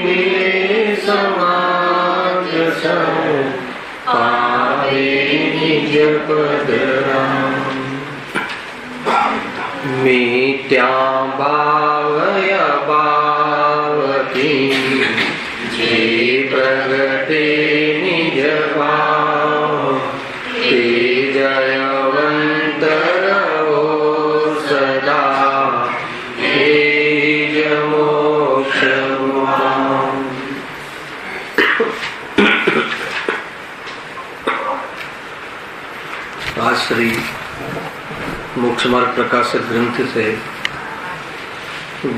મિલે સમાજ સૌ પાવે નિજ પદરામ. મિત્યા ભાવય ભાવકી જે પ્રગટે નિજ ભાવ તે જયવંત રહો સદા હે જ મોક્ષ રૂપા. आज श्री मोक्ष मार्ग प्रकाशक ग्रंथ से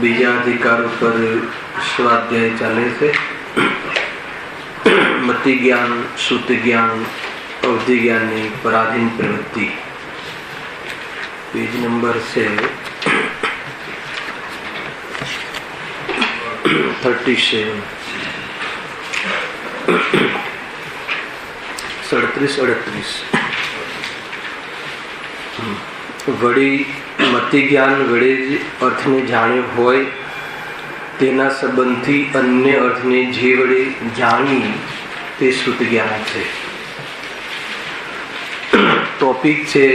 बीजा अधिकार पर स्वाध्याय चाले से मति ज्ञान, श्रुति ज्ञान, अवधि ज्ञान की पराधीन प्रवृत्ति पेज नंबर से 37 વળી મતિ જ્ઞાન વડે જ અર્થને જાણ્યો હોય તેના સંબંધથી અન્ય અર્થને જે વડે જાણી તે શ્રુતિ જ્ઞાન છે. ટોપિક છે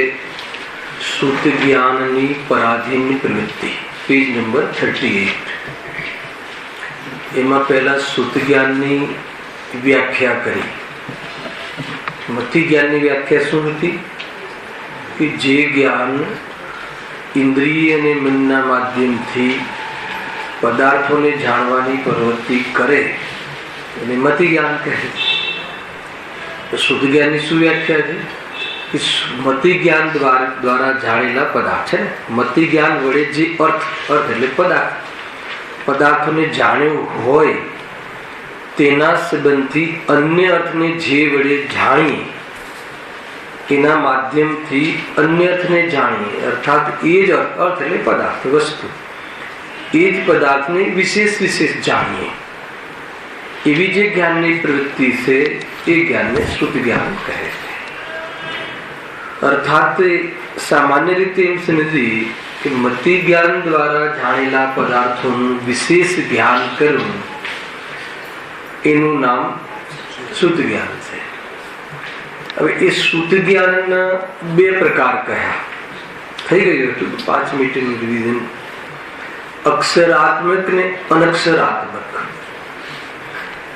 શ્રુતિ જ્ઞાનની પરાધીન પ્રવૃત્તિ, પેજ નંબર 38. એમાં પહેલા શ્રુતિ જ્ઞાનની વ્યાખ્યા કરી. મતિ જ્ઞાનની વ્યાખ્યા શું હતી કે જે જ્ઞાન ઇન્દ્રિય અને મનના માધ્યમથી પદાર્થોને જાણવાની પ્રવૃત્તિ કરે એને મતિ જ્ઞાન કહે. શુદ્ધ જ્ઞાનની શું વ્યાખ્યા છે કે મતિ જ્ઞાન દ્વારા જાણેલા પદાર્થ છે ને. મતિ જ્ઞાન વડે જે અર્થ એટલે પદાર્થોને જાણ્યો હોય તેના સંબંધથી અન્ય અર્થને જે વડે જાણીએ એના માધ્યમથી અન્ય અર્થને જાણીએ, અર્થાત એ જ અર્થ એટલે પદાર્થ વસ્તુ, એ જ પદાર્થને વિશેષ જાણીએ એવી જે જ્ઞાનની પ્રવૃત્તિ છે એ જ્ઞાનને શ્રુતિ જ્ઞાન કહે છે. અર્થાત સામાન્ય રીતે એમ સમજીએ કે મતિ જ્ઞાન દ્વારા જાણેલા પદાર્થોનું વિશેષ ધ્યાન કરવું એનું નામ શુદ્ધ જ્ઞાન છે. હવે એ શુદ્ધ જ્ઞાનના બે પ્રકાર કયા થઈ ગયું હતું 5 મિનિટનું રિવિઝન. અક્ષરાત્મક ને અનક્ષરાત્મક.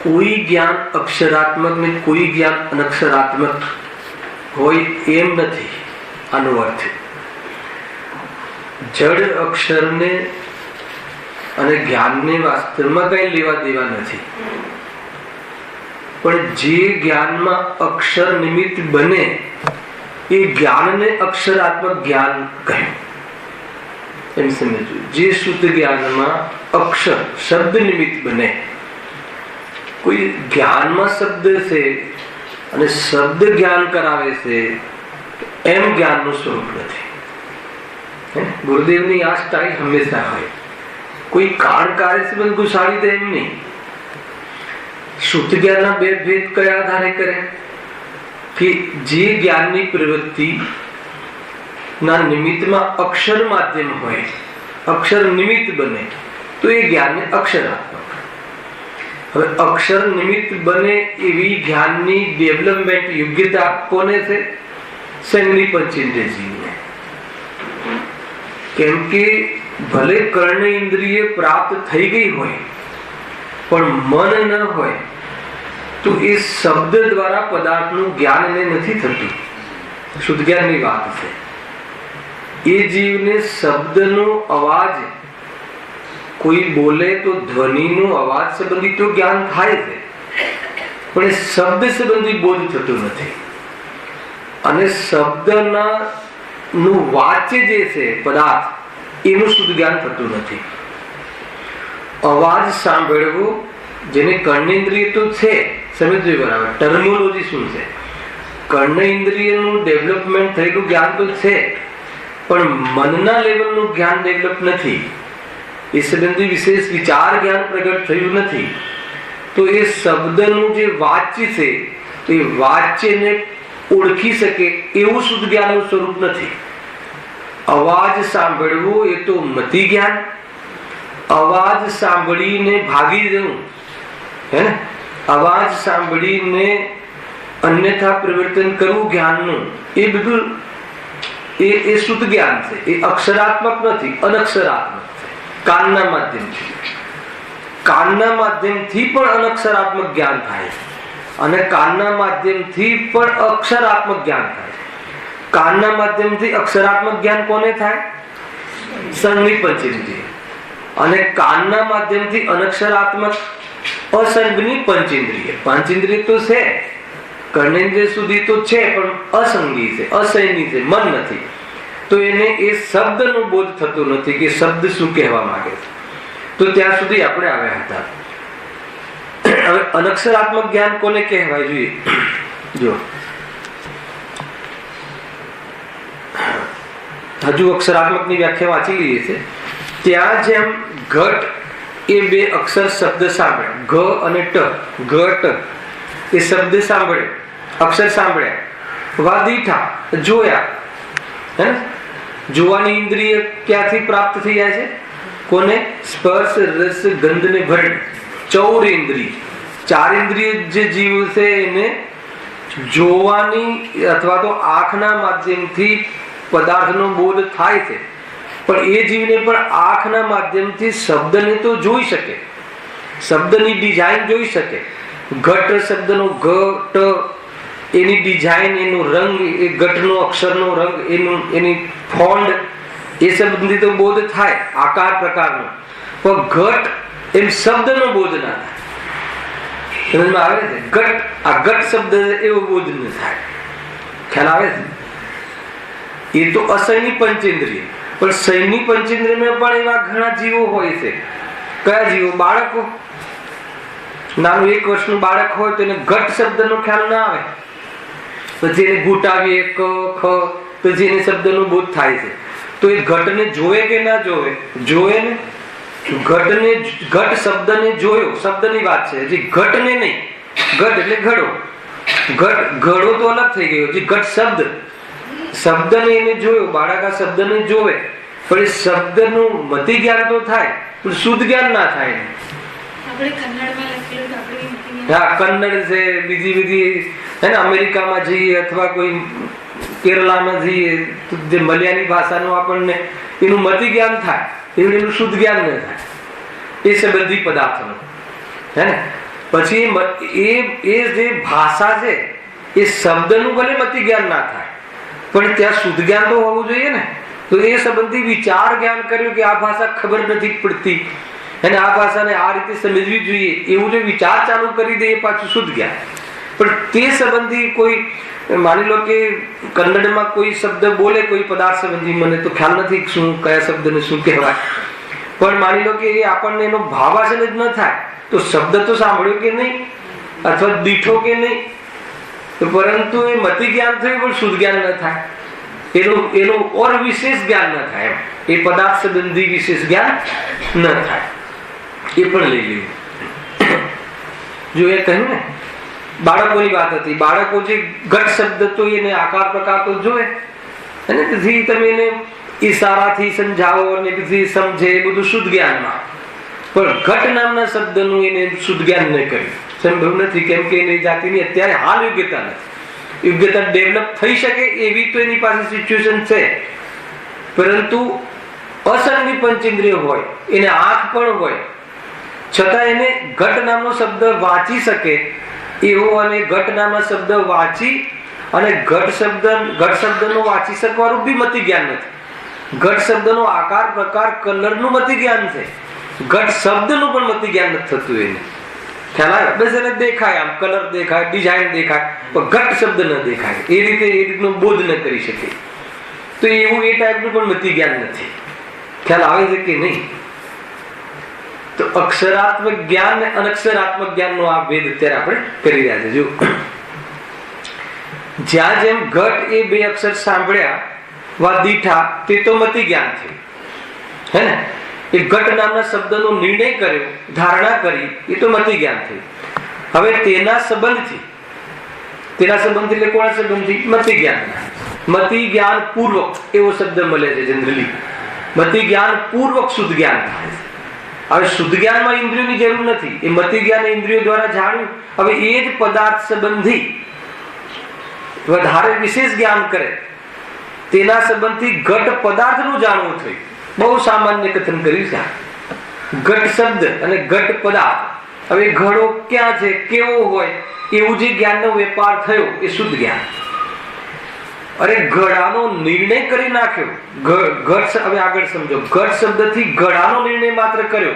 કોઈ જ્ઞાન અક્ષરાત્મક ને કોઈ જ્ઞાન અનક્ષરાત્મક હોય એમ નથી. આનો અર્થ જડ અક્ષરને અને જ્ઞાનને વાસ્તવમાં કઈ લેવા દેવા નથી, પણ જે જ્ઞાનમાં અક્ષર નિમિત્ત બને એ જ્ઞાનને અક્ષરાત્મક જ્ઞાન કહ્યું. એમ સમજવું. જે શુદ્ધ જ્ઞાનમાં અક્ષર શબ્દ નિમિત્ત બને, કોઈ જ્ઞાનમાં શબ્દ છે અને શબ્દ જ્ઞાન કરાવે છે એમ જ્ઞાનનું સ્વરૂપ નથી. ગુરુદેવની આ સ્ટાઇલ હંમેશા હોય. કોઈ કારણ કાર્ય સંબંધ ઘુસાડી દે એમ નહીં. શુદ્ધ જ્ઞાનના બે ભેદ કયા આધારે કરે કે જે જ્ઞાનની પ્રવૃત્તિ ના નિમિત્તમાં અક્ષર માધ્યમ હોય, અક્ષર નિમિત્ત બને તો એ જ્ઞાનને અક્ષરાત્મક. હવે અક્ષર નિમિત્ત બને એવી જ્ઞાનની ડેવલપમેન્ટ યોગ્યતા કોને છે? સંજ્ઞી પંચેન્દ્રિય જીવને. કેમ કે ભલે કર્ણ ઇન્દ્રિય પ્રાપ્ત થઈ ગઈ હોય પણ મન ન હોય તો એ શબ્દ દ્વારા પદાર્થનું જ્ઞાન એને નથી થતું. શુદ્ધ જ્ઞાનની વાત છે. એ જીવને શબ્દનો અવાજ, કોઈ બોલે તો ધ્વનિનો અવાજ સંબંધી તો જ્ઞાન થાય છે, પણ એ શબ્દ સંબંધી બોધ થતું નથી. અને શબ્દના નું વાચ્ય જે છે પદાર્થ એનું શુદ્ધ જ્ઞાન થતું નથી. અવાજ સાંભળવો જેને કર્ણેન્દ્રિય તો છે, સમજવું બરાબર. ટર્મિનોલોજી શું છે? કર્ણેન્દ્રિયનું ડેવલપમેન્ટ થયેલું જ્ઞાન તો છે, પણ મનના લેવલનું જ્ઞાન ડેવલપ નથી. એ સંબંધી વિશેષ વિચાર જ્ઞાન પ્રગટ થયું નથી. તો એ શબ્દનું જે વાચ્ય છે એ વાચ્યને ઓળખી શકે એવું શુદ્ધ જ્ઞાનનું સ્વરૂપ નથી. અવાજ સાંભળવો એ તો મતિ જ્ઞાન. અવાજ સાંભળીને ભાગી જવું હે ને? અવાજ સાંભળીને અન્યથા પરિવર્તન કરવું જ્ઞાનનું, એ બધું એ શુદ્ધ જ્ઞાન છે. એ અક્ષરાત્મક નથી, અનક્ષરાત્મક છે. કાનના માધ્યમથી પણ અનક્ષરાત્મક જ્ઞાન થાય અને કાનના માધ્યમથી પણ અક્ષરાત્મક જ્ઞાન થાય. કાનના માધ્યમથી અક્ષરાત્મક જ્ઞાન કોને થાય? સંગની પંચેન્દ્રિય. અને કાનના માધ્યમથી અનક્ષરાત્મક અસંગની પંચેન્દ્રિય. પંચેન્દ્રિય તો છે, કર્ણેન્દ્રિય સુધી તો છે, પણ અસંગી છે, અસંગી છે, મન નથી. તો એને એ શબ્દનો બોધ થતો નથી કે શબ્દ શું કહેવા માંગે છે. તો ત્યાં સુધી આપણે આવ્યા હતા. હવે અનક્ષરાત્મક જ્ઞાન કોને કહેવાય જોઈએ? જો હજુ અક્ષરાત્મકની વ્યાખ્યા વાંચી લઈએ છે. ત્યાં જેમ ઘટ એ બે અક્ષર શબ્દ સાંભળે, ઘ અને ટ, ઘટ એ શબ્દ સાંભળે, અક્ષર સાંભળ્યા, વાદીઠા જોયા. હે, જોવાની ઇન્દ્રિય ક્યાંથી પ્રાપ્ત થઈ જાય છે? કોને? સ્પર્શ રસ ગંધ ને વર્ણ, ચૌર ઇન્દ્રિય. ચાર ઇન્દ્રિય જે જીવ છે એને જોવાની અથવા તો આંખના માધ્યમથી પદાર્થનો બોધ થાય છે. પણ એ જીવને પણ આંખના માધ્યમથી શબ્દને તો જોઈ શકે, શબ્દની ડિઝાઇન જોઈ શકે. ઘટ શબ્દનો ઘટ, એની ડિઝાઇન, એનો રંગ, એ ઘટનો અક્ષરનો રંગ, એની ફોન્ડ, એ શબ્દથી તો બોધ થાય, આકાર પ્રકારનો. પણ ઘટ એમ શબ્દનો બોધ ના થાય. સમજમાં આવે છે? ઘટ, આ ઘટ શબ્દ એવો બોધ ન થાય. ખ્યાલ આવે છે? એ તો અસહ્યની પંચેન્દ્રિય. પણ સહ્યની પંચેન્દ્રિયમાં પણ એવા ઘણા જીવો હોય છે. કયા જીવો? બાળકો. નાનું 1 વર્ષનું બાળક હોય તો એને ઘટ શબ્દનો ખ્યાલ ના આવે, પછી એને ઘૂંટાવીએ ક ખ, પછી એને શબ્દનો બોધ થાય છે. તો એ ઘટને જોવે કે ના જોવે? જોવે ને. ઘટને, ઘટ શબ્દને જોયો, શબ્દની વાત છે, હજી ઘટને નહીં. ઘટ એટલે ઘડો, ઘડો તો અલગ થઈ ગયો. હજી ઘટ શબ્દને એને જોયો, બાળક આ શબ્દને જોવે, પણ એ શબ્દનું મતિ જ્ઞાન તો થાય, પણ શુદ્ધ જ્ઞાન ના થાય. હા, કન્નડ છે, બીજી હે ને, અમેરિકામાં જઈએ અથવા કોઈ કેરલામાં જઈએ તો જે મલયાલી ભાષાનું આપણને એનું મતિ જ્ઞાન થાય, એનું શુદ્ધ જ્ઞાન ન થાય એ સંબંધી પદાર્થનું. હે ને? પછી એ જે ભાષા છે એ શબ્દનું ભલે મતિ જ્ઞાન ના થાય, પણ ત્યાં શુદ્ધ જ્ઞાન તો હોવું જોઈએ ને. તો એ સંબંધી વિચાર જ્ઞાન કર્યું કે આ ભાષા ખબર નથી પડતી અને આ ભાષાને આ રીતે સમજવી જોઈએ, એવું જો વિચાર ચાલુ કરી દે એ પાછું શુદ્ધ જ્ઞાન. પણ તે સંબંધી કોઈ, માની લો કે કન્નડમાં કોઈ શબ્દ બોલે, કોઈ પદાર્થ સંબંધી, મને તો ખ્યાલ નથી શું કયા શબ્દને શું કહેવાય, પણ માની લો કે એ આપણને એનો ભાવાસન જ ન થાય તો શબ્દ તો સાંભળ્યો કે નહીં અથવા દીઠો કે નહીં, પરંતુ એ મતિ જ્ઞાન થયું પણ શુદ્ધ જ્ઞાન ન થાય, એનું ઓર વિશેષ જ્ઞાન ન થાય, એ પદાર્થ સંબંધી વિશેષ જ્ઞાન ન થાય. એ પણ લઈ લેવું. જો એ કહ્યું ને, બાળકોની વાત હતી. બાળકો જે ઘટ શબ્દ તો એને આકાર પ્રકાર તો જોવે, અને તેથી તમે એને ઈશારાથી સમજાવો અને પછી સમજે, એ બધું શુદ્ધ જ્ઞાનમાં. પણ ઘટ નામના શબ્દનું એને શુદ્ધ જ્ઞાન ન કર્યું, સંભવ નથી. કેમ કે એની જાતિની અત્યારે હાલ યોગ્યતા નથી. યોગ્યતા ડેવલપ થઈ શકે એવી તો એની પાસે સિચ્યુએશન છે, પરંતુ અસંગની પંચેન્દ્રિય હોય, એને આંખ પણ હોય, છતાં એને ઘટ નામનો શબ્દ વાંચી શકે એવો, અને ઘટ નામના શબ્દ વાંચી અને ઘટ શબ્દનો વાંચી શકવાનું બી મતિ જ્ઞાન નથી. ઘટ શબ્દનો આકાર પ્રકાર કલરનું મતિ જ્ઞાન છે, ઘટ શબ્દનું પણ મતિ જ્ઞાન નથી થતું એને. ખ્યાલ આવે? બસ એને દેખાય, આમ કલર દેખાય, ડિઝાઇન દેખાય, પણ ઘટ શબ્દ ન દેખાય, એ રીતનો બોધ ન કરી શકે. તો એવું એ ટાઈપનું પણ મતિ જ્ઞાન નથી. ખ્યાલ આવે છે કે નહીં? તો અક્ષરાત્મક જ્ઞાન અને અનક્ષરાત્મક જ્ઞાનનો આ ભેદ અત્યારે આપણે કરી રહ્યા છે. જો જ્યાં જેમ ઘટ એ બે અક્ષર સાંભળ્યા, વા દીઠા, તે તો મતિ જ્ઞાન થયું, હે ને? એ ઘટ નામના શબ્દનો નિર્ણય કર્યો, ધારણા કરી, એ તો મતિ જ્ઞાન થયું. હવે તેના સંબંધથી એટલે કોના સંબંધથી? મતિ જ્ઞાન. મતિ જ્ઞાન પૂર્વક એવો શબ્દ મળે છે જનરલી. મતિ જ્ઞાન પૂર્વક શુદ્ધ જ્ઞાન થાય છે. હવે શુદ્ધ જ્ઞાનમાં ઇન્દ્રિયોની જરૂર નથી, એ મતિ જ્ઞાન ઇન્દ્રિયો દ્વારા જાણ્યું. હવે એ જ પદાર્થ સંબંધી વધારે વિશેષ જ્ઞાન કરે, તેના સંબંધથી ઘટ પદાર્થનું જાણવું થયું. બહુ સામાન્ય કથન કર્યું છે. ઘટ શબ્દ અને ઘટ પદાર્થ. હવે ઘડો ક્યાં છે, કેવો હોય, એવું જે જ્ઞાનનો વેપાર થયો એ શુદ્ધ જ્ઞાન. અરે ઘડાનો નિર્ણય કરી નાખ્યો. ઘટ હવે આગળ સમજો. ઘટ શબ્દથી ઘડાનો નિર્ણય માત્ર કર્યો,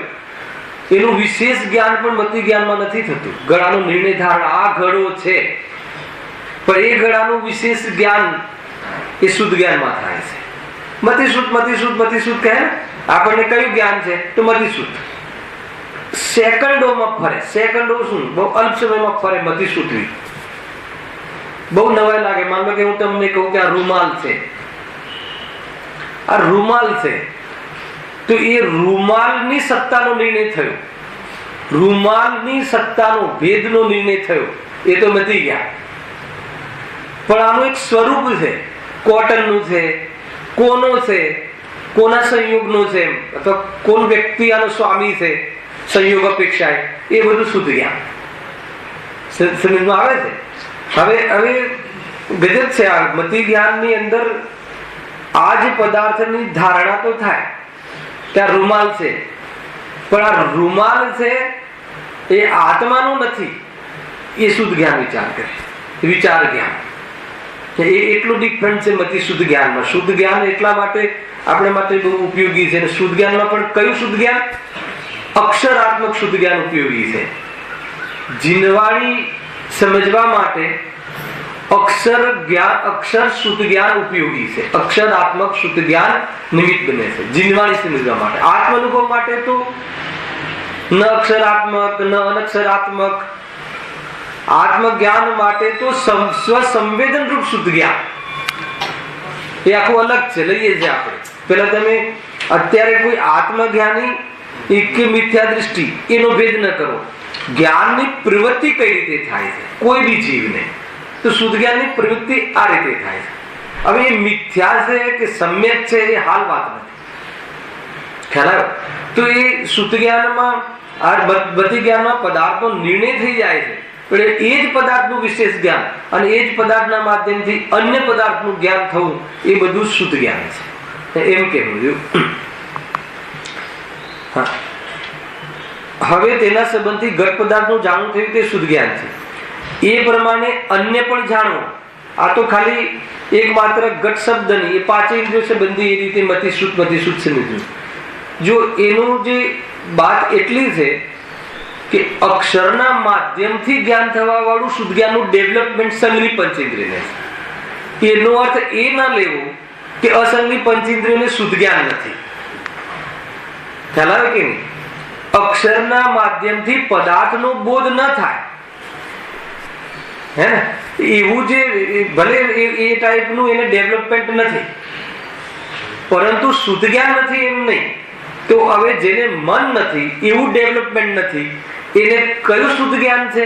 એનું વિશેષ જ્ઞાન પણ મતિ જ્ઞાનમાં નથી થતું. ઘડાનો નિર્ણય ધારણ આ ઘડો છે, પણ એ ઘડાનું વિશેષ જ્ઞાન એ શુદ્ધ જ્ઞાનમાં થાય છે. મતિશુદ્ધ કહે ને, આપણને કયું જ્ઞાન છે તો મતિશુદ્ધ. સેકન્ડોમાં ફરે. સેકન્ડો શું, બહુ અલ્પ સમયમાં ફરે મતિશુદ્ધ. બહુ નવાઈ લાગે. માનો કે હું તમને કહું કે આ રૂમાલ છે, આ રૂમાલ છે, તો એ રૂમાલની સત્તાનો નિર્ણય થયો, રૂમાલની સત્તાનો ભેદનો નિર્ણય થયો, એ તો મતિ ગયા. પણ આનું એક સ્વરૂપ છે, કોટનનું છે, કોનો છે, કોના સંયોગનું છે, અથવા કોણ વ્યક્તિ આનો સ્વામી છે, સંયોગ અપેક્ષા, એ બધું શુદ્ધ જ્ઞાન સમજમાં આવે છે. હવે ગજબ છે આ મતિ જ્ઞાનની અંદર. આ જ પદાર્થની ધારણા તો થાય કે આ રૂમાલ છે, પણ આ રૂમાલ છે એ આત્માનું નથી, એ શુદ્ધ જ્ઞાન વિચાર કરે, વિચાર જ્ઞાન. એ એટલું ડિફરન્ટ છે મતિ શુદ્ધ જ્ઞાનમાં. શુદ્ધ જ્ઞાન એટલા માટે આપણે માટે બહુ ઉપયોગી છે. શુદ્ધ જ્ઞાનમાં પણ કયું શુદ્ધ જ્ઞાન? અક્ષરાત્મક શુદ્ધ જ્ઞાન ઉપયોગી છે. જીનવાણી સમજવા માટે અક્ષર શુદ્ધ જ્ઞાન ઉપયોગી છે. અક્ષરાત્મક શુદ્ધ જ્ઞાન નિમિત્ત બને છે જીનવાણી સમજવા માટે. આત્મ અનુભવ માટે તો ન અક્ષરાત્મક ન અનક્ષરાત્મક. આત્મ જ્ઞાન માટે તો સ્વસંવેદન રૂપ શુદ્ધ જ્ઞાન, એ આખું અલગ છે. લઈએ છીએ આપણે. પેલા તમે અત્યારે કોઈ આત્મજ્ઞાની કે મિથ્યા દૃષ્ટિ એનો ભેદ ન કરો. જ્ઞાનની પ્રવૃત્તિ કઈ રીતે થાય છે કોઈ બી જીવને, તો શુદ્ધ જ્ઞાનની પ્રવૃત્તિ આ રીતે થાય છે. હવે એ મિથ્યા છે કે સમ્યક છે એ હાલ વાત નથી. ખ્યાલ આવ્યો? તો એ શુદ્ધ જ્ઞાનમાં બધી જ્ઞાનમાં પદાર્થનો નિર્ણય થઈ જાય છે, પણ એ જ પદાર્થનું વિશેષ જ્ઞાન અને એ જ પદાર્થના માધ્યમથી અન્ય પદાર્થનું જ્ઞાન થવું, એ બધું શુદ્ધ જ્ઞાન છે. એમ કહેવું. હવે તેના સંબંધથી ઘટ પદાર્થનું જાણવું થયું તે શુદ્ધ જ્ઞાન છે. એ પ્રમાણે અન્ય પણ જાણવું. આ તો ખાલી એક માત્ર ઘટ શબ્દ નહીં, એ પાંચે ઇન્દ્રિયો સંબંધી એ રીતે મતિશુદ્ધ સમજવું. જો એનું જે વાત એટલી છે કે અક્ષરના માધ્યમથી જ્ઞાન થવા વાળું શુદ્ધ જ્ઞાનનું ડેવલપમેન્ટ સંઘની પંચેન્દ્રિયને છે. એનો અર્થ એ ના લેવો કે અસંગની પંચેન્દ્રિયોને શુદ્ધ જ્ઞાન નથી. ખ્યાલ આવે કે નહીં? અક્ષરના માધ્યમથી પદાર્થનો બોધ ન થાય, હે ને? એવું જે ભલે એ ટાઈપનું એને ડેવલપમેન્ટ નથી, પરંતુ શુદ્ધ જ્ઞાન નથી એમ નહીં. તો હવે જેને મન નથી, એવું ડેવલપમેન્ટ નથી, એને કયું શુદ્ધ જ્ઞાન છે?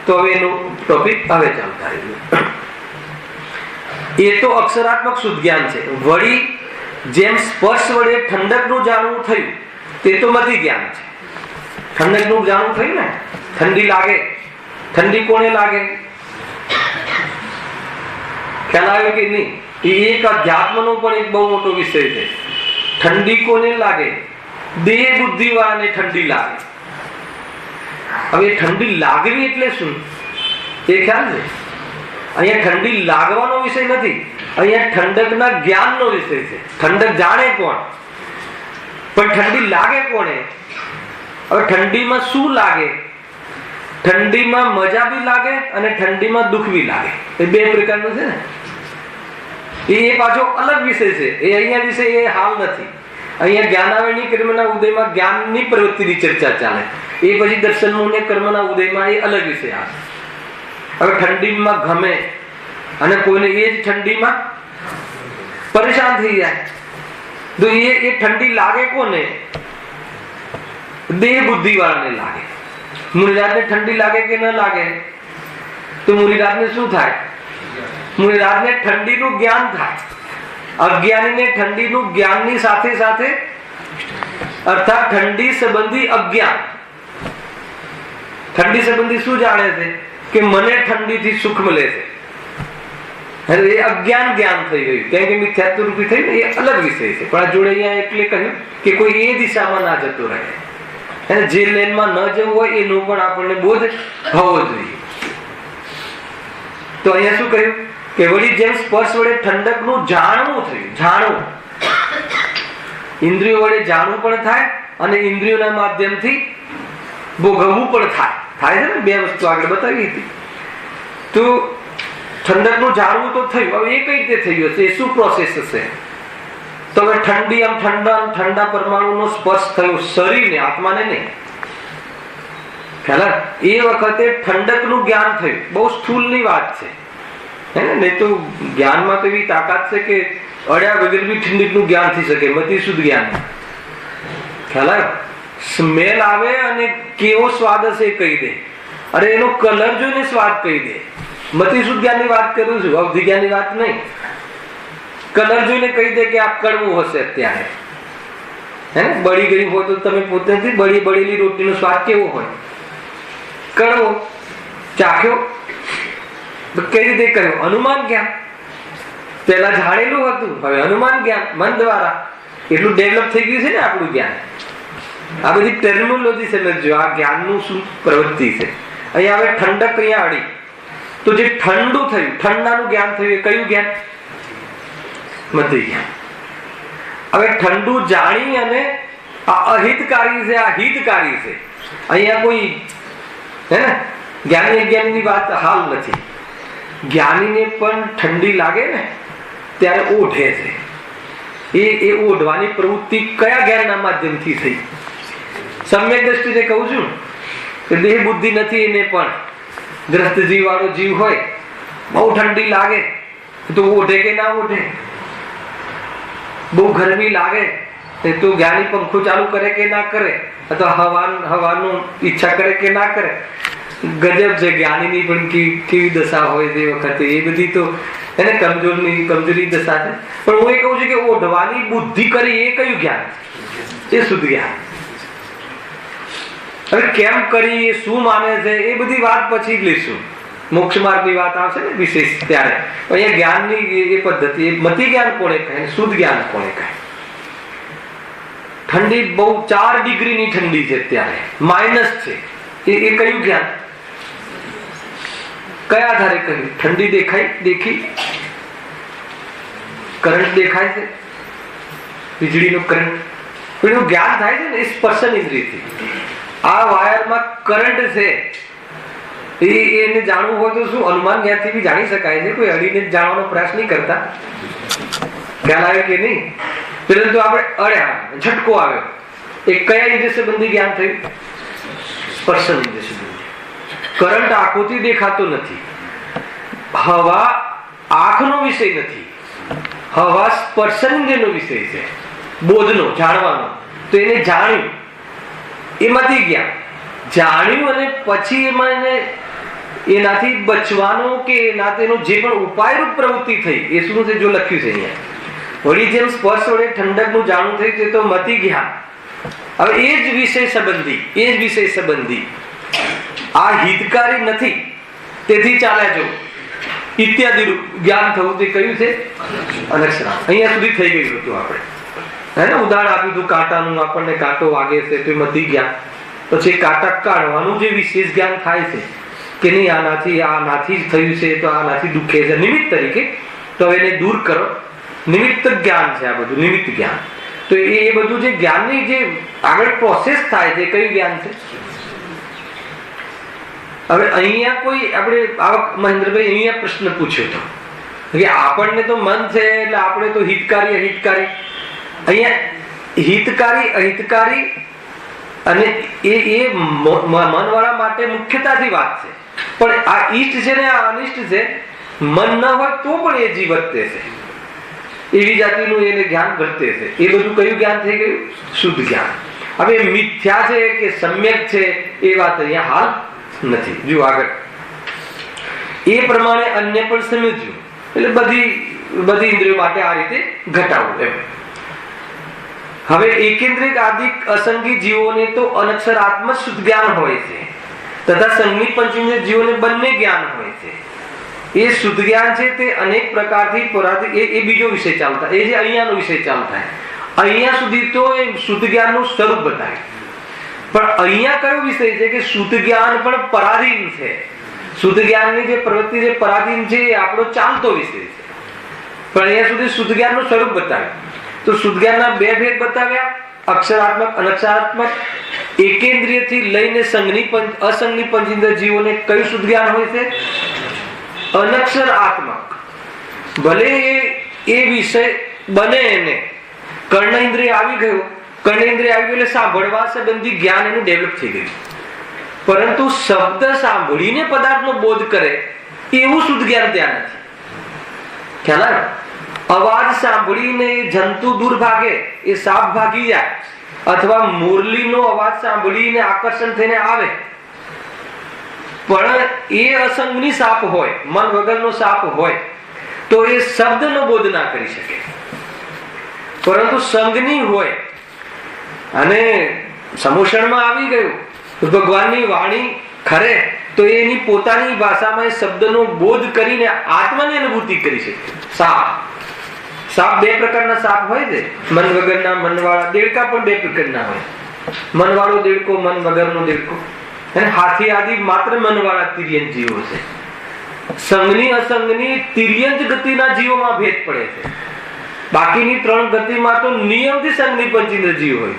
તો હવે એનો ટોપિક હવે ચાલુ થાય. એ તો અક્ષરાત્મક શુદ્ધ જ્ઞાન છે. વળી જેમ સ્પર્શ વડે ઠંડકનું જાણવું થયું, તે તો મતિ જ્ઞાન છે. ઠંડકનું જાણવું થયું ને, ઠંડી લાગે. ઠંડી કોને લાગે? ખ્યાલ આવ્યો કે નહીં? એ એક અધ્યાત્મનો પણ એક બહુ મોટો વિષય છે. ઠંડી કોને લાગે? દેહ બુદ્ધિ વાળાને ઠંડી લાગે. હવે ઠંડી લાગવી એટલે શું એ ખ્યાલ છે? અહીંયા ઠંડી લાગવાનો વિષય નથી, અહીંયા ઠંડકના જ્ઞાનનો વિષય છે. ઠંડક જાણે કોણ, પણ ઠંડી લાગે કોને? હવે ઠંડીમાં શું લાગે? ઠંડીમાં મજા બી લાગે અને ઠંડીમાં દુઃખ બી લાગે. એ બે પ્રકારનું છે ને. એ પાછો અલગ વિષય છે. એ અહીંયા વિષય એ હાલ નથી. અહીંયા જ્ઞાનાવરણી કર્મના ઉદયમાં જ્ઞાનની પ્રવૃત્તિની ચર્ચા ચાલે. એ પછી દર્શનનું કર્મના ઉદયમાં એ અલગ વિષય આવે. હવે ઠંડીમાં ગમે અને કોઈને એ જ ઠંડીમાં પરેશાન થઈ જાય, તો એ ઠંડી લાગે કોને? દેહ બુદ્ધિ વાળાને લાગે. મુનિરાજને ઠંડી લાગે કે ન લાગે? તો મુનિરાજને શું થાય? મુનિરાજને ઠંડીનું જ્ઞાન થાય. અજ્ઞાનીને ઠંડીનું જ્ઞાનની સાથે સાથે અર્થાત ઠંડી સંબંધી અજ્ઞાન. ઠંડી સંબંધી શું જાણે છે કે મને ઠંડીથી સુખ મળે છે, એ અજ્ઞાન જ્ઞાન થઈ ગયું, કેમ કે મિથ્યાત્વ રૂપી થઈ ને એ અલગ વિષય છે. પણ આ જોડે અહીંયા એટલે કહ્યું કે કોઈ એ દિશામાં ના જતું રહે, અને જે લેનમાં ન જવું હોય એનો પણ આપણને બોધ હોવો જોઈએ. તો અહીંયા શું કહ્યું કે વળી જેમ સ્પર્શ વડે ઠંડકનું જાણવું થયું, જાણવું ઇન્દ્રિયો વડે જાણવું પણ થાય અને ઇન્દ્રિયોના માધ્યમથી ભોગવવું પણ થાય છે ને. બે વસ્તુ આગળ બતાવી હતી. તો ઠંડકનું જાણવું તો થયું, હવે એ કઈ રીતે થયું હશે, એ શું પ્રોસેસ હશે? તો હવે ઠંડી આમ ઠંડા પરમાણુનો સ્પર્શ થયો શરીરને, આત્માને નહીં. ખ્યાલ? એ વખતે ઠંડકનું જ્ઞાન થયું. બહુ સ્થૂળની વાત છે, હે ને? નહીં તો જ્ઞાનમાં તો એવી તાકાત છે કે અડ્યા વગર બી ઠંડકનું જ્ઞાન થઈ શકે, મતિ શુદ્ધ જ્ઞાન. ખ્યાલ? સ્મેલ આવે અને કેવો સ્વાદ હશે એ કહી દે, અરે એનો કલર જોઈને સ્વાદ કહી દે. મતિ શુદ્ધ જ્ઞાનની વાત કરું છું, અવધિ જ્ઞાનની વાત નહીં. કલર જોઈને કહી દે કે આ કડવું હશે અત્યારે, હે ને? બળી ગઈ હોય તો તમે પોતે બળેલી રોટીનો સ્વાદ કેવો હોય? કડવો. ચાખ્યો કઈ રીતે કહ્યું? અનુમાન જ્ઞાન. પેલા જાણેલું હતું, હવે અનુમાન જ્ઞાન મન દ્વારા એટલું ડેવલપ થઈ ગયું છે ને આપણું જ્ઞાન. આ બધી ટર્મિનોલોજી સમજજો, આ જ્ઞાનનું શું પ્રવૃત્તિ છે. અહીંયા હવે ઠંડક અહીંયા અડી, તો જે ઠંડુ થયું, ઠંડાનું જ્ઞાન થયું, એ કયું જ્ઞાન? મતિ જ્ઞાન. હવે ઠંડુ જાણી અને આ અહિતકારી છે, આ હિતકારી છે. અહીંયા કોઈ હે ને જ્ઞાની અજ્ઞાનની વાત હાલ નથી. જ્ઞાનીને પણ ઠંડી લાગે ને ત્યારે ઓઢે છે. એ ઓઢવાની પ્રવૃત્તિ કયા જ્ઞાનના માધ્યમથી થઈ? સમ્યક દ્રષ્ટિને કહું છું કે દેહ બુદ્ધિ નથી એને પણ ગ્રસ્ત જીવ વાળો જીવ હોય, બહુ ઠંડી લાગે તો ઓઢે કે ના ઓઢે? બહુ ગરમી લાગે તો જ્ઞાની પંખો ચાલુ કરે કે ના કરે? અથવા હવાનું ઈચ્છા કરે કે ના કરે? ગજબ છે જ્ઞાનીની પણ કેવી દશા હોય તે વખતે. એ બધી તો એને કમજોરી દશા છે. પણ હું એ કહું છું કે ઓઢવાની બુદ્ધિ કરી એ કયું જ્ઞાન? એ શુદ્ધ જ્ઞાન. હવે કેમ કરી, એ શું માને છે, એ બધી વાત પછી જ લઈશું. મોક્ષ માર્ગની વાત આવશે ને વિશેષ ત્યારે. અહીંયા જ્ઞાનની એ પદ્ધતિ, મતિ જ્ઞાન કોને કહે, શુદ્ધ જ્ઞાન કોને કહે? ઠંડી બહુ 4 ડિગ્રીની ઠંડી છે અત્યારે, માઇનસ છે. એ કયું જ્ઞાન? કયા આધારે કહ્યું? ઠંડી દેખી, કરંટ દેખાય છે, વીજળીનો કરંટ, એનું જ્ઞાન થાય છે ને એ સ્પર્શન ઇન્દ્રિયથી. આ વાયરમાં કરંટ છે, એને જાણવું હોય તો શું અનુમાન જ્ઞાનથી બી જાણી શકાય છે. કોઈ અડીને જાણવાનો પ્રયાસ નહીં કરતા. ખ્યાલ આવે કે નહીં? પરંતુ આપણે અડ્યા, ઝટકો આવ્યો, એ કયા ઇન્દ્રિય સંબંધી જ્ઞાન થયું? સ્પર્શન ઇન્દ્રિય સંબંધી. કરંટ આંખોથી દેખાતો નથી, હવા આંખનો વિષય નથી, હવા સ્પર્શન ઇન્દ્રિયનો વિષય છે, બોધનો, જાણવાનો. તો એને જાણ્યું, એમાંથી જ્ઞાન જાણ્યું, અને પછી એમાં એનાથી બચવાનો કે એનાથી જે પણ ઉપાયરૂપ પ્રવૃત્તિ થઈ એ શું છે? જો લખ્યું છે અહીંયા, વળી જેમ સ્પર્શ વડે ઠંડકનું જાણવું થયું તે તો મતિ જ્ઞાન. હવે એ જ વિષય સંબંધી આ હિતકારી નથી, તેથી ચાલ્યા જો ઇત્યાદિ જ્ઞાન થવું તે કયું છે? અનક્ષરા. અહીંયા સુધી થઈ ગયું હતું આપણે, હે ને? ઉદાહરણ આપ્યું હતું કાંટાનું. આપણને કાંટો વાગે છે તો મતિ જ્ઞાન. પછી કાંટા કાઢવાનું જે વિશેષ જ્ઞાન થાય છે કે નહીં, આનાથી થયું છે તો આનાથી દુખે છે નિમિત્ત તરીકે, તો એને દૂર કરો. નિમિત્ત જ્ઞાન છે આ બધું, નિમિત્ત જ્ઞાન. તો એ બધું જે જ્ઞાનની જે આગળ પ્રોસેસ થાય છે, કયું જ્ઞાન છે? હવે અહીંયા કોઈ આપણે મહેન્દ્રભાઈ અહીંયા પ્રશ્ન પૂછ્યો હતો કે આપણને તો મન છે એટલે આપણે તો હિતકારી અહિતકારી. અહીંયા હિતકારી અહિતકારી અને એ મનવાળા માટે મુખ્યતાથી વાત છે. પણ આ ઈષ્ટ છે ને આ અનિષ્ટ છે, મન ન હોય તો પણ એ જીવ વર્તે છે, એવી જાતિનું એને જ્ઞાન વર્તે છે. એ બધું કયું જ્ઞાન થઈ ગયું? શુદ્ધ જ્ઞાન. હવે મિથ્યા છે કે સમ્યક છે એ વાત અહીંયા હાલ નથી. જો આગળ એ પ્રમાણે અન્ય પણ સમજ્યું, એટલે બધી ઇન્દ્રિયો માટે આ રીતે ઘટાડવું એમ. હવે એકેન્દ્રિક આદિક અસંગી જીવોને તો અનક્ષરાત્મક શુદ્ધ જ્ઞાન હોય છે, તથા સંગી પંચેન્દ્રિય જીવોને બંને જ્ઞાન હોય છે. એ શુદ્ધ જ્ઞાન છે તે અનેક પ્રકારથી પરાધી, એ બીજો વિષય ચાલુ થાય. એ જે અહીંયાનો વિષય ચાલુ થાય, અહીંયા સુધી તો એ શુદ્ધ જ્ઞાનનું સ્વરૂપ બતાવે. પણ અહીંયા કયો વિષય છે કે શુદ્ધ જ્ઞાન પણ પરાધીન છે. શુદ્ધ જ્ઞાનની જે પ્રવૃત્તિ છે પરાધીન છે, એ આપણો ચાલતો વિષય છે. પણ અહીંયા સુધી શુદ્ધ જ્ઞાનનું સ્વરૂપ બતાવ્યું. તો શુદ્ધ જ્ઞાનના બે ભેદ બતાવ્યા, અક્ષરાત્મક, અનક્ષરાત્મક. એકેન્દ્રિયથી લઈને અસંગની પંચેન્દ્રિય જીવોને કયું શુદ્ધ જ્ઞાન હોય છે? અનક્ષરાત્મક. ભલે એ વિષય બને એને કર્ણેન્દ્રિય આવી ગયો, કર્ણેન્દ્રિય આવી ગયું એટલે સાંભળવા સંબંધી જ્ઞાન એનું ડેવલપ થઈ ગયું. પરંતુ શબ્દ સાંભળીને પદાર્થનો બોધ કરે એવું શુદ્ધ જ્ઞાન ત્યાં નથી. ખ્યાલ આવે? અવાજ સાંભળીને જંતુ દૂર ભાગે, એ સાપ ભાગી જાય, અથવા મુરલીનો અવાજ સાંભળીને આકર્ષણ થઈને આવે, પણ એ અસંગની સાપ હોય, મન વગરનો સાપ હોય, તો એ શબ્દનો બોધ ના કરી શકે. પરંતુ સંગની હોય અને સમોષણમાં આવી ગયું, ભગવાનની વાણી ખરે, તો એની પોતાની ભાષામાં એ શબ્દનો બોધ કરીને આત્માની અનુભૂતિ કરી શકે. સાપ બે પ્રકારના સાપ હોય છે, મન વગરના, મનવાળા. દેડકા પણ બે પ્રકારના હોય, મનવાળો દેડકો, મન વગરનો દેડકો. હાથી આદિ માત્ર મનવાળા તિર્યંત જીવો છે. સંગની અસંગની તિર્યંત ગતિના જીવોમાં ભેદ પડે છે. બાકીની ત્રણ ગતિમાં તો નિયમથી સંગની પંચેન્દ્રિય જીવ હોય.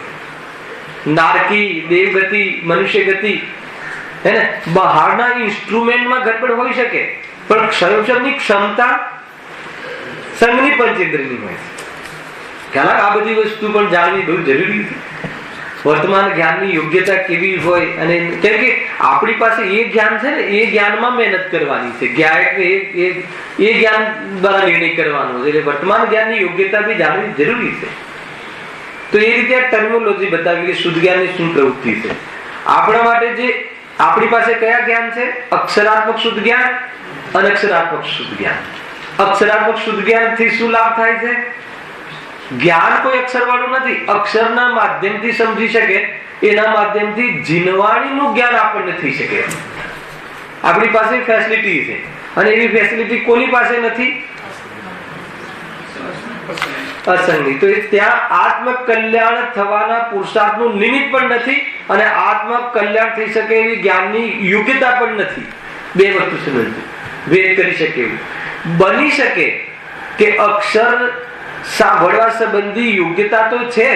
નારકી, દેવગતિ, મનુષ્ય ગતિ, હે ને, બહારના ઇન્સ્ટ્રુમેન્ટમાં ગડબડ હોઈ શકે, પણ ક્ષયોક્ષરની ક્ષમતા સંગની પંચેન્દ્રિયની હોય. ખ્યાલ? આ બધી વસ્તુ પણ જાણવી બહુ જરૂરી છે. વર્તમાન જ્ઞાનની યોગ્યતા કેવી હોય, અને કેમ કે આપણી પાસે એ જ્ઞાન છે ને, એ જ્ઞાનમાં મહેનત કરવાની છે. એ જ્ઞાન દ્વારા નિર્ણય કરવાનો છે. એટલે વર્તમાન જ્ઞાનની યોગ્યતા બી જાણવી જરૂરી છે. તો એ રીતે આ ટર્મિનોલોજી બતાવી કે શુદ્ધ જ્ઞાનની શું પ્રવૃત્તિ છે. આપણા માટે જે આપણી પાસે કયા જ્ઞાન છે? અક્ષરાત્મક શુદ્ધ જ્ઞાન, અનક્ષરાત્મક શુદ્ધ જ્ઞાન. અક્ષરાત્મક શુદ્ધ જ્ઞાનથી શું લાભ થાય છે? જ્ઞાન કોઈ અક્ષર વાળું નથી. અક્ષરના માધ્યમથી સમજી શકે, એના માધ્યમથી જીનવાણીનું જ્ઞાન આપણને થઈ શકે. આપણી પાસે ફેસિલિટી છે, અને એવી ફેસિલિટી કોની પાસે નથી? અસંગની. તો ત્યાં આત્મ કલ્યાણ થવાના પુરુષાર્થનું નિમિત્ત પણ નથી, અને આત્મ કલ્યાણ થઈ શકે એવી જ્ઞાનની યોગ્યતા પણ નથી. બે વસ્તુ સમજવું, ભેદ કરી શકે એવું. બની શકે કે અક્ષર સાંભળવા સંબંધી યોગ્યતા તો છે,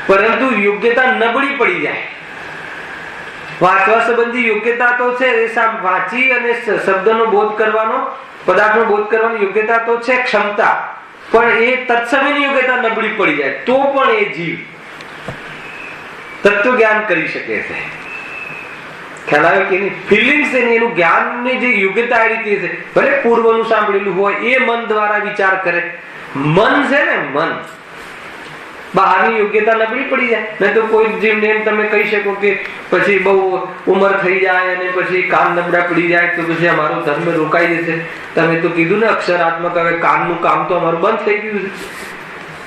પરંતુ યોગ્યતા નબળી પડી જાય. વાંચવા સંબંધી યોગ્યતા તો છે, એ વાંચી અને શબ્દનો બોધ કરવાનો, પદાર્થનો બોધ કરવાની યોગ્યતા તો છે, ક્ષમતા, પણ એ તત્સમયની યોગ્યતા નબળી પડી જાય તો પણ એ જીવ તત્વ જ્ઞાન કરી શકે છે. ખ્યાલ આવ્યો કે એની ફિલિંગ્સ, એનું જ્ઞાનની જે યોગ્યતા એ રીતે છે. ભલે પૂર્વનું સાંભળેલું હોય, એ મન દ્વારા વિચાર કરે. મન છે ને, મન બહારની યોગ્યતા નબળી પડી જાય. નહીં તો કોઈ જીવને એમ તમે કહી શકો કે પછી બહુ ઉંમર થઈ જાય અને પછી કાન નબળા પડી જાય તો પછી અમારો ધર્મ રોકાઈ જશે. તમે તો કીધું ને અક્ષરાત્મક, હવે કાનનું કામ તો અમારું બંધ થઈ ગયું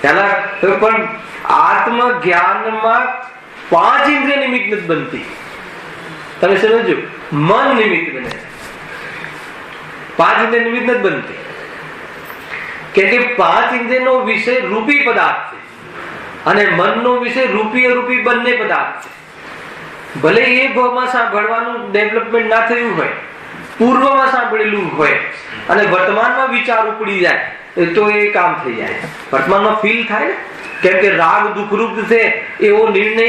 છે. પણ આત્મ જ્ઞાનમાં 5 ઇન્દ્રિય નિમિત્ત નથી બનતી. તમે સમજો, મન નિમિત્ત બને, 5 ઇન્દ્રિય નિમિત્ત નથી બનતી. કેમ કે 5 ઇન્દ્રિયનો વિષય રૂપી પદાર્થ છે, અને મનનો વિષય રૂપી અરૂપી બંને પદાર્થ છે. ભલે એ ભાવમાં સાંભળવાનું ડેવલપમેન્ટ ના થયું હોય, પૂર્વમાં સાંભળેલું હોય, અને વર્તમાનમાં વિચાર ઉપડી જાય તો એ કામ થઈ જાય. વર્તમાનમાં ફીલ થાય, કેમ કે રાગ દુઃખરૂપ છે એવો નિર્ણય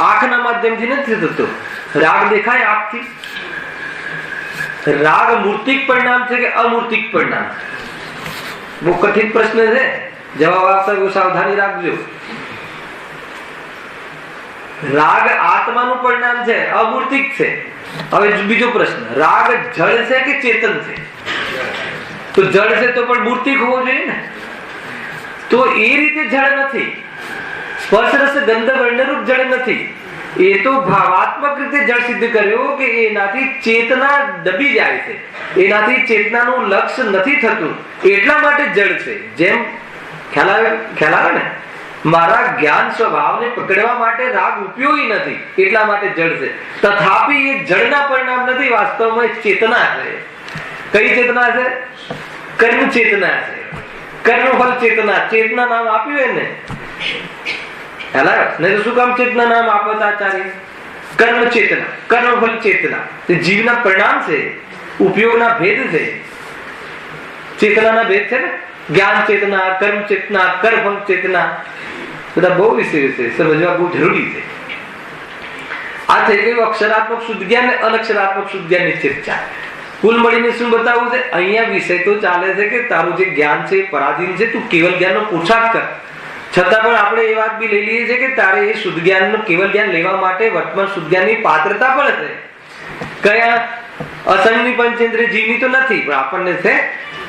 આંખના માધ્યમથી નથી થતો. રાગ દેખાય આંખથી. રાગ મૂર્તિક પરિણામ છે કે અમૂર્તિક પરિણામ? બહુ કઠિન પ્રશ્ન છે, જવાબ આપતા સાવધાની રાખજો. રાગ આત્માનું પરિણામ છે, અમૂર્તિક છે. હવે બીજો પ્રશ્ન, રાગ જળ છે કે ચેતન છે? તો જળ છે તો પણ મૂર્તિક હોવો જોઈએ ને. તો એ રીતે જળ નથી. સ્પર્શ રસ ગંધ વર્ણરૂપ જળ નથી. એ તો ભાવાત્મક રીતે જળ સિદ્ધ કર્યો કે એનાથી ચેતના દબી જાય છે, એનાથી ચેતનાનું લક્ષ્ય નથી થતું, એટલા માટે જળ છે. જેમ ખ્યાલ આવે ને, મારા જ્ઞાન સ્વભાવને પકડવા માટે રાગ ઉપયોગી નથી, એટલા માટે જડ છે. તથાપિ એ જડના પરિણામ નથી, વાસ્તવમાં ચેતના છે. કઈ ચેતના છે? કર્મ ચેતના છે. કર્મફલ ચેતના. ચેતના નામ આપ્યું એને નહીં તો શું કામ ચેતના નામ આપત આચાર્ય? કર્મ ચેતના, કર્મફલ ચેતના તે જીવના પરિણામ છે, ઉપયોગના ભેદ છે. ચેતનાના ભેદ છે ને, જ્ઞાન ચેતના, કર્મ ચેતના, કર્મફલ ચેતના, બધા બહુ વિષય છે, સમજવા બહુ જરૂરી છે. આ થઈ ગયું અક્ષરાત્મક શુદ્ધ જ્ઞાન અને અનક્ષરાત્મક શુદ્ધ જ્ઞાન ની ચર્ચા. કુલ મળીને શું બતાવવું છે? અહીંયા વિષય તો ચાલે છે કે તારું જે જ્ઞાન છે પરાધીન છે, તું કેવલ જ્ઞાનનો પુરુષાર્થ કર. છતાં પણ આપણે એ વાત બી લઈ લઈએ છીએ કે તારે એ શુદ્ધ જ્ઞાનનું કેવલ જ્ઞાન લેવા માટે વર્તમાન શુદ્ધ જ્ઞાનની પાત્રતા પણ છે. કયા? અસંગની પંચેન્દ્રિય જીવની તો નથી, પણ આપણને છે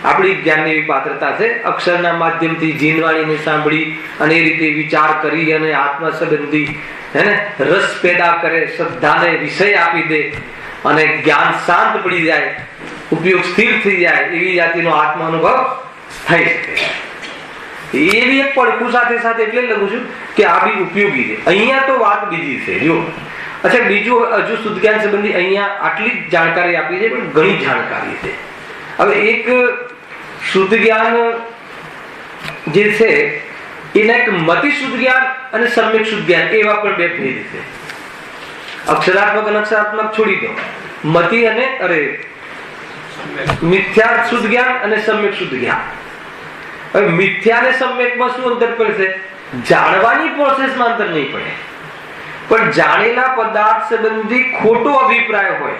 આપણી જ્ઞાનની એવી પાત્રતા છે. અક્ષરના માધ્યમથી જીનવાણીને સાંભળી અને એ રીતે વિચાર કરી અને આત્મા સંબંધી રસ પેદા કરે, શ્રદ્ધાને વિષય આપી દે અને જ્ઞાન શાંત પડી જાય, ઉપયોગ સ્થિર થઈ જાય, એવી જાતિનો આત્મા અનુભવ થઈ શકે. એવી એક પડખું સાથે સાથે એટલે લખું છું કે આ બી ઉપયોગી છે. અહીંયા તો વાત બીજી છે. જો અચ્છા, બીજું હજુ શુદ્ધ જ્ઞાન સંબંધી અહીંયા આટલી જ જાણકારી આપી છે, પણ ઘણી જાણકારી છે. હવે એક શુદ્ધ જ્ઞાન જે છે એના એક મતિ શુદ્ધ જ્ઞાન અને સમ્યક શુદ્ધ જ્ઞાન એવા પણ બે ભેદ છે. અક્ષરાત્મક અને અક્ષરાત્મક છોડી દો, મતિ અને મિથ્યા શુદ્ધ જ્ઞાન અને સમ્યક શુદ્ધ જ્ઞાન. હવે મિથ્યા અને સમ્યકમાં શું અંતર પડશે? જાણવાની પ્રોસેસમાં અંતર નહીં પડે, પણ જાણેલા પદાર્થ સંબંધી ખોટો અભિપ્રાય હોય.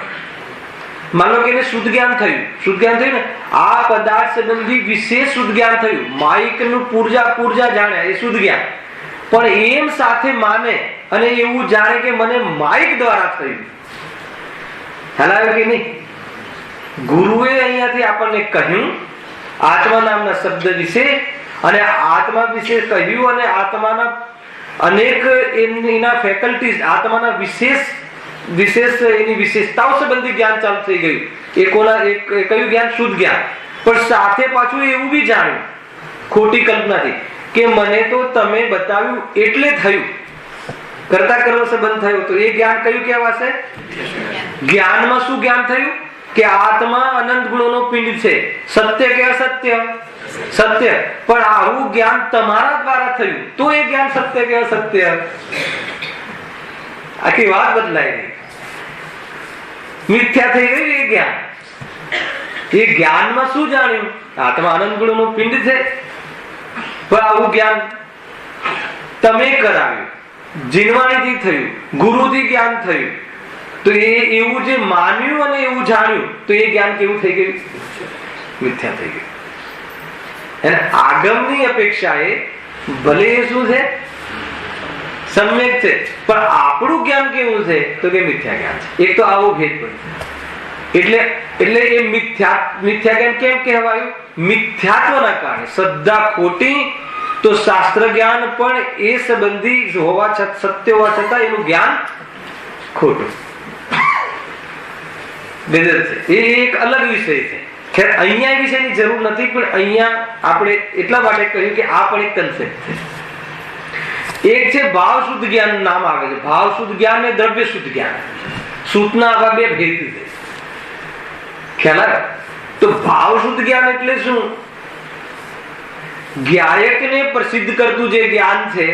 માનો કે એને શુદ્ધ જ્ઞાન થયું, શુદ્ધ જ્ઞાન થયું ને, આ પદાર્થ સંબંધી વિશેષ શુદ્ધ જ્ઞાન થયું, માઇકનું પૂર્જા જાણ્યા, એ શુદ્ધ જ્ઞાન. પણ એમ સાથે માને અને એવું જાણે કે મને માઇક દ્વારા થયું. હલાવે કે નહીં? ગુરુએ અહીંયાથી આપણને કહ્યું આત્મા નામના શબ્દ વિશે, અને આત્મા વિશે કહ્યું, અને આત્માના અનેક એના ફેકલ્ટીઝ, આત્માના વિશેષ એની વિશેષતાઓ સંબંધી જ્ઞાન ચાલુ થઈ ગયું. કયું જ્ઞાન? શુદ્ધ જ્ઞાન. પણ સાથે પાછું એવું બી જાણ્યું ખોટી કલ્પનાથી કે મને તો તમે બતાવ્યું એટલે થયું, કરતા કર્મ સંબંધ થયો. તો એ જ્ઞાન કયું કહેવાશે? જ્ઞાનમાં શું જ્ઞાન થયું? કે આત્મા અનંત ગુણોનો પિંડ છે. સત્ય કે અસત્ય? સત્ય. પણ આવું જ્ઞાન તમારા દ્વારા થયું, તો એ જ્ઞાન સત્ય કે અસત્ય? આખી વાત બદલાઈ ગઈ, મિથ્યા થઈ ગયું એ જ્ઞાન. એ જ્ઞાનમાં શું જાણ્યું? આત્મા અનંત ગુણોનો પિંડ છે. પણ આવું જ્ઞાન તમે કરાવ્યું, જીનવાણીથી થયું, ગુરુથી જ્ઞાન થયું. તો એ એવું જે માન્યું અને એવું જાણ્યું, તો એ જ્ઞાન કેવું થઈ ગયું? મિથ્યા થઈ ગયું. અને આગમની અપેક્ષાએ ભલે એ શું છે? સમ્યક છે, પણ આપણું જ્ઞાન કેવું છે? તો કે મિથ્યા જ્ઞાન છે. એક તો આવો ભેદ પડે. એટલે એ મિથ્યા જ્ઞાન કેમ કહેવાયું? મિથ્યાત્વના કારણે. શ્રદ્ધા ખોટી તો શાસ્ત્ર જ્ઞાન પણ એ સંબંધી હોવા છતાં, સત્ય હોવા છતાં એનું જ્ઞાન ખોટું. એ એક અલગ વિષય છે. ખેર અહીંયા એ વિષયની જરૂર નથી, પણ અહીંયા આપણે એટલા માટે કહ્યું કે આ પણ એક કન્સેપ્ટ છે. એક છે ભાવ શુદ્ધ જ્ઞાન નામ આવે છે. ભાવ શુદ્ધ જ્ઞાન અને દ્રવ્ય શુદ્ધ જ્ઞાન. સૂતના આવા બે ભેદ છે. ખ્યાલ આવે? તો ભાવ શુદ્ધ જ્ઞાન એટલે શું? જ્ઞાયકને પ્રસિદ્ધ કરતું જે જ્ઞાન છે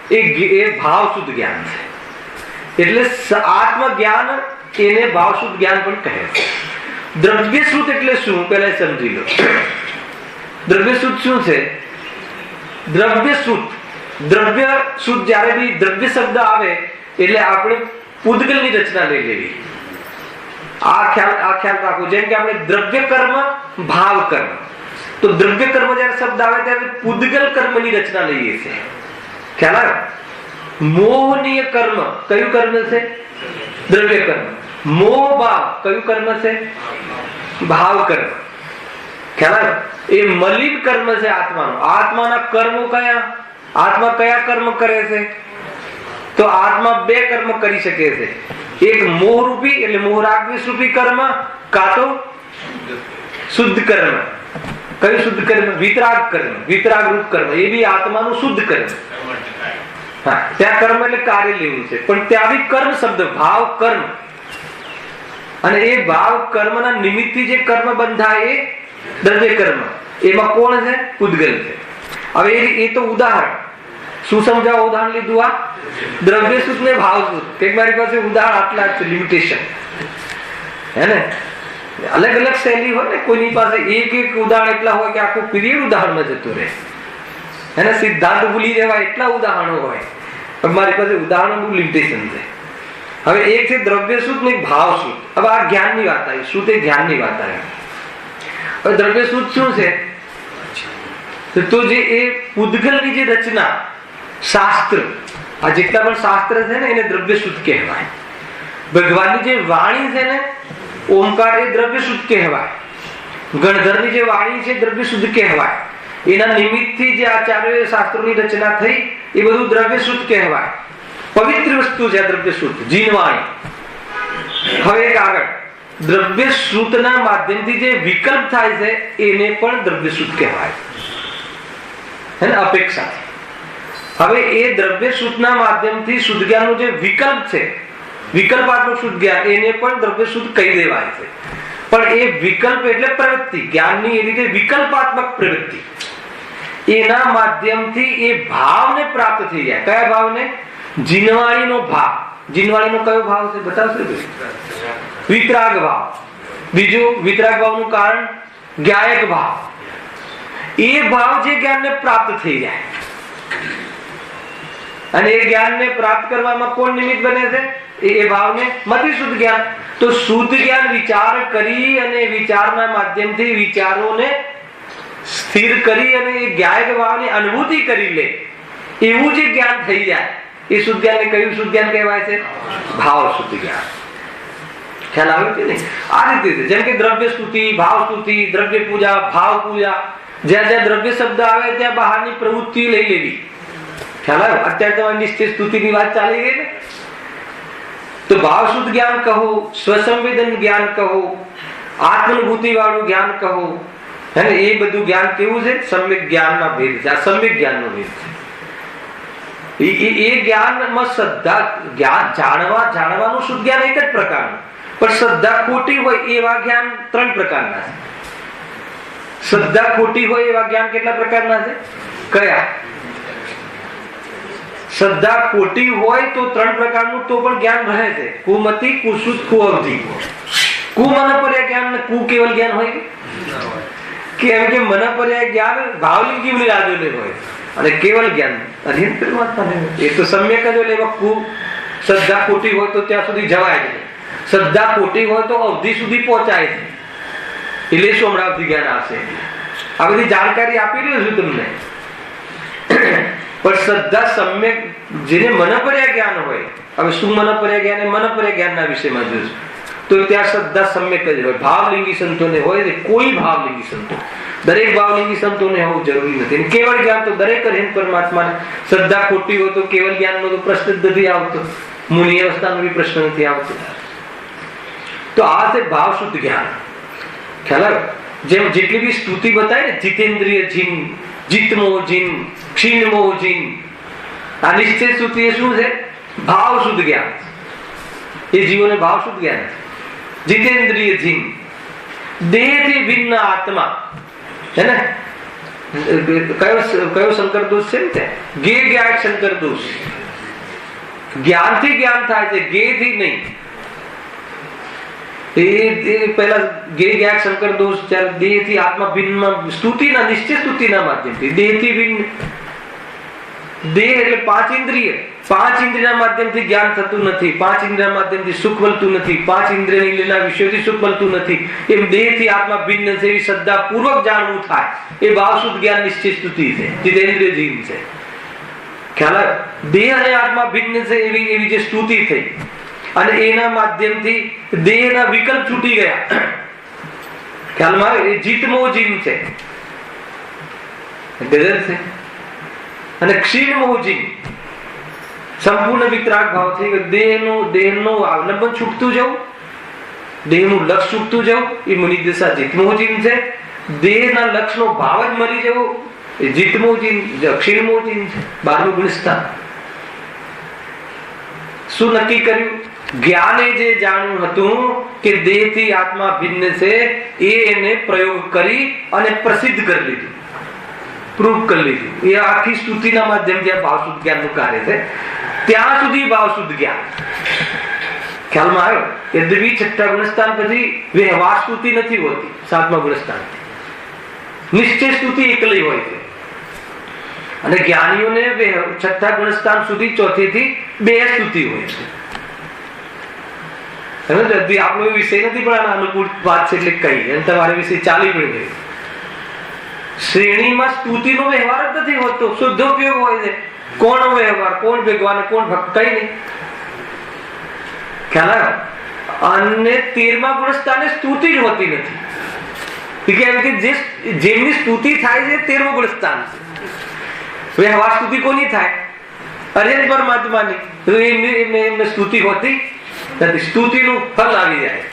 એ ભાવ શુદ્ધ જ્ઞાન છે. એટલે આત્મ જ્ઞાન એને ભાવ શુદ્ધ જ્ઞાન પણ કહે છે. દ્રવ્ય શુદ્ધ એટલે શું? પહેલા સમજી લો. દ્રવ્ય શુદ્ધ શું છે? દ્રવ્ય શુદ્ધ જયારે બી દ્રવ્ય શબ્દ આવે એટલે આપણે પૂદગલની રચના લઈ લેવી. આ ખ્યાલ રાખો. જેમ કે આપણે દ્રવ્ય કર્મ, ભાવ કર્મ. તો દ્રવ્ય કર્મ જયારે શબ્દ આવે ત્યારે પૂદગલ કર્મની રચના લઈએ છીએ. ખ્યાલ આવે? મોહનીય કર્મ કયું કર્મ છે? દ્રવ્ય કર્મ. મોહ ભાવ કયું કર્મ છે? ભાવ કર્મ. ખ્યાલ આવે? એ મલિન કર્મ છે આત્માનો. આત્માના કર્મો કયા? આત્મા કયા કર્મ કરે છે? તો આત્મા બે કર્મ કરી શકે છે. એક મોહ રૂપી એટલે મોહ રાગ રૂપી કર્મ, કાં તો શુદ્ધ કર્મ. કયું શુદ્ધ કર્મ? વિતરાગ કર્મ, વિતરાગ રૂપ કર્મ. એ બી આત્માનું શુદ્ધ કર્મ. હા, ત્યાં કર્મ એટલે કાર્ય લેવું છે, પણ ત્યાં બી કર્મ શબ્દ, ભાવ કર્મ. અને એ ભાવ કર્મના નિમિત્તથી જે કર્મ બંધાય એ દ્રવ્ય કર્મ. એમાં કોણ છે? પૂતગલ છે. હવે એ તો ઉદાહરણ. શું સમજાવો ઉદાહરણ લીધું? આ દ્રવ્ય શુદ્ધ ને ભાવ શુદ્ધ. કે મારી પાસે ઉદાહરણ આટલા છે, લિમિટેશન હે ને. અલગ અલગ શૈલી હોય ને, કોઈની પાસે એક ઉદાહરણ એટલા હોય કે આખું પીરિયડ ઉદાહરણમાં જતું રહે. એને સિદ્ધાંત ભૂલી જવાય એટલા ઉદાહરણો હોય. પણ મારી પાસે ઉદાહરણ બહુ લિમિટેશન છે. હવે એક છે દ્રવ્ય શુદ્ધ ને ભાવ શુદ્ધ. હવે આ જ્ઞાનની વાત આવી. શુદ્ધ એ જ્ઞાનની વાત આવી. હવે દ્રવ્ય શુદ્ધ શું છે? તો જે એ પૂતગલની જે રચના, શાસ્ત્ર, આ જેટલા પણ શાસ્ત્ર છે ને એને દ્રવ્ય શુદ્ધ કહેવાય. ભગવાનની જે વાણી છે ને, ઓમકાર, એ દ્રવ્ય શુદ્ધ કહેવાય. ગણધરની જે વાણી છે દ્રવ્ય શુદ્ધ કહેવાય. એના નિમિત્તથી જે આચાર્યોએ શાસ્ત્રોની રચના થઈ એ બધું દ્રવ્ય શુદ્ધ કહેવાય. પવિત્ર વસ્તુ છે આ દ્રવ્ય શુદ્ધ, જીનવાણી. હવે એક આગળ દ્રવ્ય શુદ્ધના માધ્યમથી જે વિકલ્પ થાય છે એને પણ દ્રવ્ય શુદ્ધ કહેવાય. હે ને, અપેક્ષાથી. હવે એ દ્રવ્ય શુદ્ધના માધ્યમથી શુદ્ધ જ્ઞાનનું જે વિકલ્પ છે, વિકલ્પાત્મક શુદ્ધ જ્ઞાન, એને પણ દ્રવ્ય શુદ્ધ કહી દેવાય છે. પણ એ વિકલ્પ એટલે પ્રવૃત્તિ, જ્ઞાનની એ રીતે વિકલ્પાત્મક પ્રવૃત્તિ. એના માધ્યમથી એ ભાવને પ્રાપ્ત થઈ જાય. કયા ભાવને? જીનવાણીનો ભાવ. જીનવાણીનો કયો ભાવ છે બતાવશો? વિતરાગ ભાવ. બીજું વિતરાગ ભાવનું કારણ જ્ઞાયક ભાવ. એ ભાવ જે જ્ઞાનને પ્રાપ્ત થઈ જાય, અને એ જ્ઞાનને પ્રાપ્ત કરવામાં કોણ નિમિત્ત બને છે? એ ભાવને મતિ શુદ્ધ જ્ઞાન. તો શુદ્ધ જ્ઞાન વિચાર કરી અને વિચારના માધ્યમથી વિચારોને સ્થિર કરી અને એ જ્ઞાયક ભાવની અનુભૂતિ કરી લે, એવું જે જ્ઞાન થઈ જાય એ શુદ્ધ જ્ઞાનને કયું શુદ્ધ જ્ઞાન કહેવાય છે? ભાવ શુદ્ધ જ્ઞાન. ખ્યાલ આવ્યો કે નહીં? આ રીતે છે. જેમ કે દ્રવ્ય સ્તુતિ, ભાવ સ્તુતિ, દ્રવ્ય પૂજા, ભાવ પૂજા. જ્યાં જ્યાં દ્રવ્ય શબ્દ આવે ત્યાં બહારની પ્રવૃત્તિ લઈ લેવી. ખ્યાલ આવ્યો? અત્યારે તમારી નિશ્ચય સ્તુતિની વાત ચાલી ગઈ ને. તો ભાવ શુદ્ધ જ્ઞાન કહો, સ્વસંવેદન જ્ઞાન કહો, આત્માનુભૂતિ વાળું જ્ઞાન કહો, હે ને, એ બધું જ્ઞાન કેવું છે? સમ્યક જ્ઞાનના ભેદ છે. આ સમ્યક જ્ઞાનનો ભેદ છે. એ જ્ઞાનમાં શ્રદ્ધા, જ્ઞાન જાણવાનું શુદ્ધ જ્ઞાન એક જ પ્રકારનું, પણ શ્રદ્ધા ખોટી હોય એવા જ્ઞાન 3 પ્રકારના છે. શ્રદ્ધા ખોટી હોય એવા જ્ઞાન કેટલા પ્રકારના છે? કયા? શ્રદ્ધા ખોટી હોય તો 3 પ્રકારનું તો પણ જ્ઞાન રહે છે. કુમતિ, કુશુદ્ધ, કુઅવધિ. કુમનપર્ય જ્ઞાન ને કુ કેવલ જ્ઞાન હોય કે એમ કે મનપર્ય જ્ઞાન ભાવલિંગી રાજોને હોય અને કેવલ જ્ઞાન અરિહંત પરમાત્માને હોય. એ તો સમ્યક જ હોય. એમાં કુ શ્રદ્ધા ખોટી હોય તો ત્યાં સુધી જવાય નહીં. શ્રદ્ધા ખોટી હોય તો અવધિ સુધી પહોંચાય છે. એટલે શું હમણાં અવધિ જ્ઞાન આવશે? આ બધી જાણકારી આપી રહ્યો છું તમને. પણ શ્રદ્ધા સમ્યક, જેને મનપર્યા જ્ઞાન હોય. હવે શું મનપર્યા જ્ઞાન? મનપર્યા જ્ઞાનના વિષયમાં જોઈશું તો ત્યાં શ્રદ્ધા સમ્યક જ હોય. ભાવલિંગી સંતોને હોય છે, કોઈ ભાવલિંગી સંતો, દરેક ભાવલિંગી સંતોને હોવું જરૂરી નથી. કેવળ જ્ઞાન તો દરેક અરિહંત પરમાત્માને. શ્રદ્ધા ખોટી હોય તો કેવળ જ્ઞાનનો તો પ્રશ્ન જ નથી આવતો, મુનિ અવસ્થાનો બી પ્રશ્ન નથી આવતો. તો આ છે ભાવ શુદ્ધ જ્ઞાન. ખ્યાલ આવે? જેમ જેટલી બી સ્તુતિ બતાય ને, જીતેન્દ્રિય જીન, જીતમો જીન, ક્ષીણમો જીન, આ નિશ્ચય સ્તુતિ એ શું છે? ભાવ શુદ્ધ જ્ઞાન. એ જીવોને ભાવ શુદ્ધ જ્ઞાન છે. જીતેન્દ્રિય જીન, દેહથી ભિન્ન આત્મા. હે ને? કયો શંકર દોષ છે ને? ગે જ્ઞાન શંકર દોષ. જ્ઞાનથી જ્ઞાન થાય છે, ગેથી નહીં. એ પહેલા ગે જ્ઞાન શંકર દોષ. જ્યારે દેહથી આત્મા ભિન્ન, સ્તુતિના નિશ્ચય સ્તુતિના માધ્યમથી દેહથી ભિન્ન. દેહ એટલે 5 ઇન્દ્રિય. 5 ઇન્દ્રિયના માધ્યમથી જ્ઞાન થતું નથી. 5 ઇન્દ્રિયના માધ્યમથી સુખ મળતું નથી. 5 ઇન્દ્રિયના વિષયોથી સુખ મળતું નથી. એમ દેહથી આત્મા ભિન્ન છે એવી શ્રદ્ધા પૂર્વક જાણવું થાય એ ભાવ શુદ્ધ જ્ઞાન નિશ્ચય સ્તુતિ છે, જીતેન્દ્રિય જીન છે. ખ્યાલ આવે? દેહ અને આત્મા ભિન્ન છે એવી જે સ્તુતિ થઈ અને એના માધ્યમથી દેહના વિકલ્પ છૂટી ગયા. ખ્યાલમાં આવે? એ જીતમો જીન છે, ગજર છે. અને ક્ષીણ મોહજીન સંપૂર્ણ વિતરાગ ભાવ થઈ ગયો. દેહનું અવલંબન છૂટતું જવું, દેહનું લક્ષ છૂટતું જવું, એ મુનિ દશા જીત મોહજીન છે. દેહના લક્ષનો ભાવ જ મરી જવો એ જીતમો ચીન, અક્ષીણમો ચીન છે. 12મું ગુણસ્થાન શું નક્કી કર્યું? જ્ઞાને જે જાણ્યું હતું કે દેહથી આત્મા ભિન્ન છે એ એને પ્રયોગ કરી અને પ્રસિદ્ધ કરી લીધું, પ્રૂફ કરી લીધું. એ આખી સ્તુતિના માધ્યમથી આ ભાવશુદ્ધ જ્ઞાનનું કાર્ય છે. ત્યાં સુધી ભાવશુદ્ધ જ્ઞાન ખ્યાલમાં આવ્યો. યદ્યપિ 6થા ગુણસ્થાન પછી વ્યવહાર સ્તુતિ નથી હોતી. 7મા ગુણસ્થાન નિશ્ચય સ્તુતિ એકલી હોય છે. અને જ્ઞાનીઓને 6થા ગુણસ્થાન સુધી 4થી થી 2 સ્તુતિ હોય છે. આપણો વિષય નથી પણ આના અનુકૂળ વાત છે એટલે કઈ તમારે વિષય ચાલી પણ ગયું. શ્રેણીમાં સ્તુતિનો વ્યવહાર જ નથી હોતો, શુદ્ધ ઉપયોગ હોય છે. કોણ વ્યવહાર, કોણ ભગવાન, કોણ ભક્ત, કઈ નહીં. ખ્યાલ આવ્યો? અને 13મા ગુણસ્થાને સ્તુતિ જ હોતી નથી. કેમ કે જેમની સ્તુતિ થાય છે 13મું ગુણસ્થાન છે. વ્યવહાર સ્તુતિ કોની થાય? અરે પરમાત્માની. એમને સ્તુતિ હોતી નથી. સ્તુતિનું ફળ આવી જાય.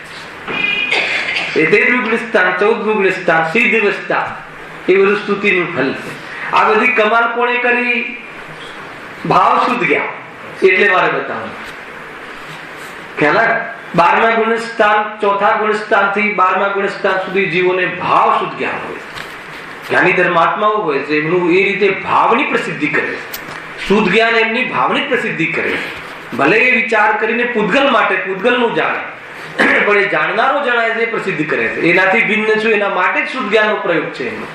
એ 13મું ગુણસ્થાન, 14મું ગુણસ્થાન, સિદ્ધ અવસ્થા, એ બધું સ્તુતિનું ફળ છે. આ બધી કમાલ કોણે કરી? ભાવ શુદ્ધ જ્ઞાન. એટલે મારે બતાવવાનું. ખ્યાલ? 12મા ગુણસ્થાન, 4થા ગુણસ્થાન થી 12મા ગુણસ્થાન સુધી જીવોને ભાવ શુદ્ધ જ્ઞાન હોય. જ્ઞાની ધર્માત્માઓ હોય છે, એમનું એ રીતે ભાવની પ્રસિદ્ધિ કરે છે. શુદ્ધ જ્ઞાન એમની ભાવની પ્રસિદ્ધિ કરે છે. ભલે એ વિચાર કરીને પૂતગલ માટે પૂતગલનું જાણે, પણ એ જાણનારો જણાય છે, પ્રસિદ્ધ કરે છે. એનાથી ભિન્ન છું એના માટે જ શુદ્ધ જ્ઞાનનો પ્રયોગ છે એનો.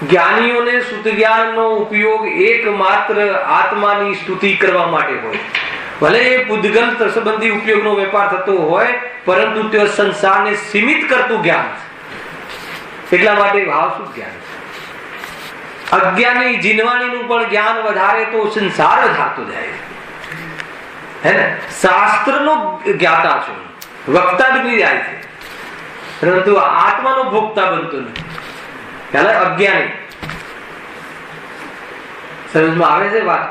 જ્ઞાનીઓને શુદ્ધ જ્ઞાનનો ઉપયોગ એકમાત્ર આત્માની સ્તુતિ કરવા માટે હોય. ભલે એ પૂતગલ સંબંધી ઉપયોગનો વેપાર થતો હોય, પરંતુ તે સંસારને સીમિત કરતું જ્ઞાન છે. એટલા માટે ભાવ શુદ્ધ જ્ઞાન છે. અજ્ઞાની જીનવાણીનું પણ જ્ઞાન વધારે તો સંસાર વધારતો જાય છે. હે ને? શાસ્ત્રનો જ્ઞાતા છું, વક્તા બની જાય છે, પરંતુ આત્માનો ભોગતા બનતો નથી. અજ્ઞાની સમજમાં આવે છે વાત?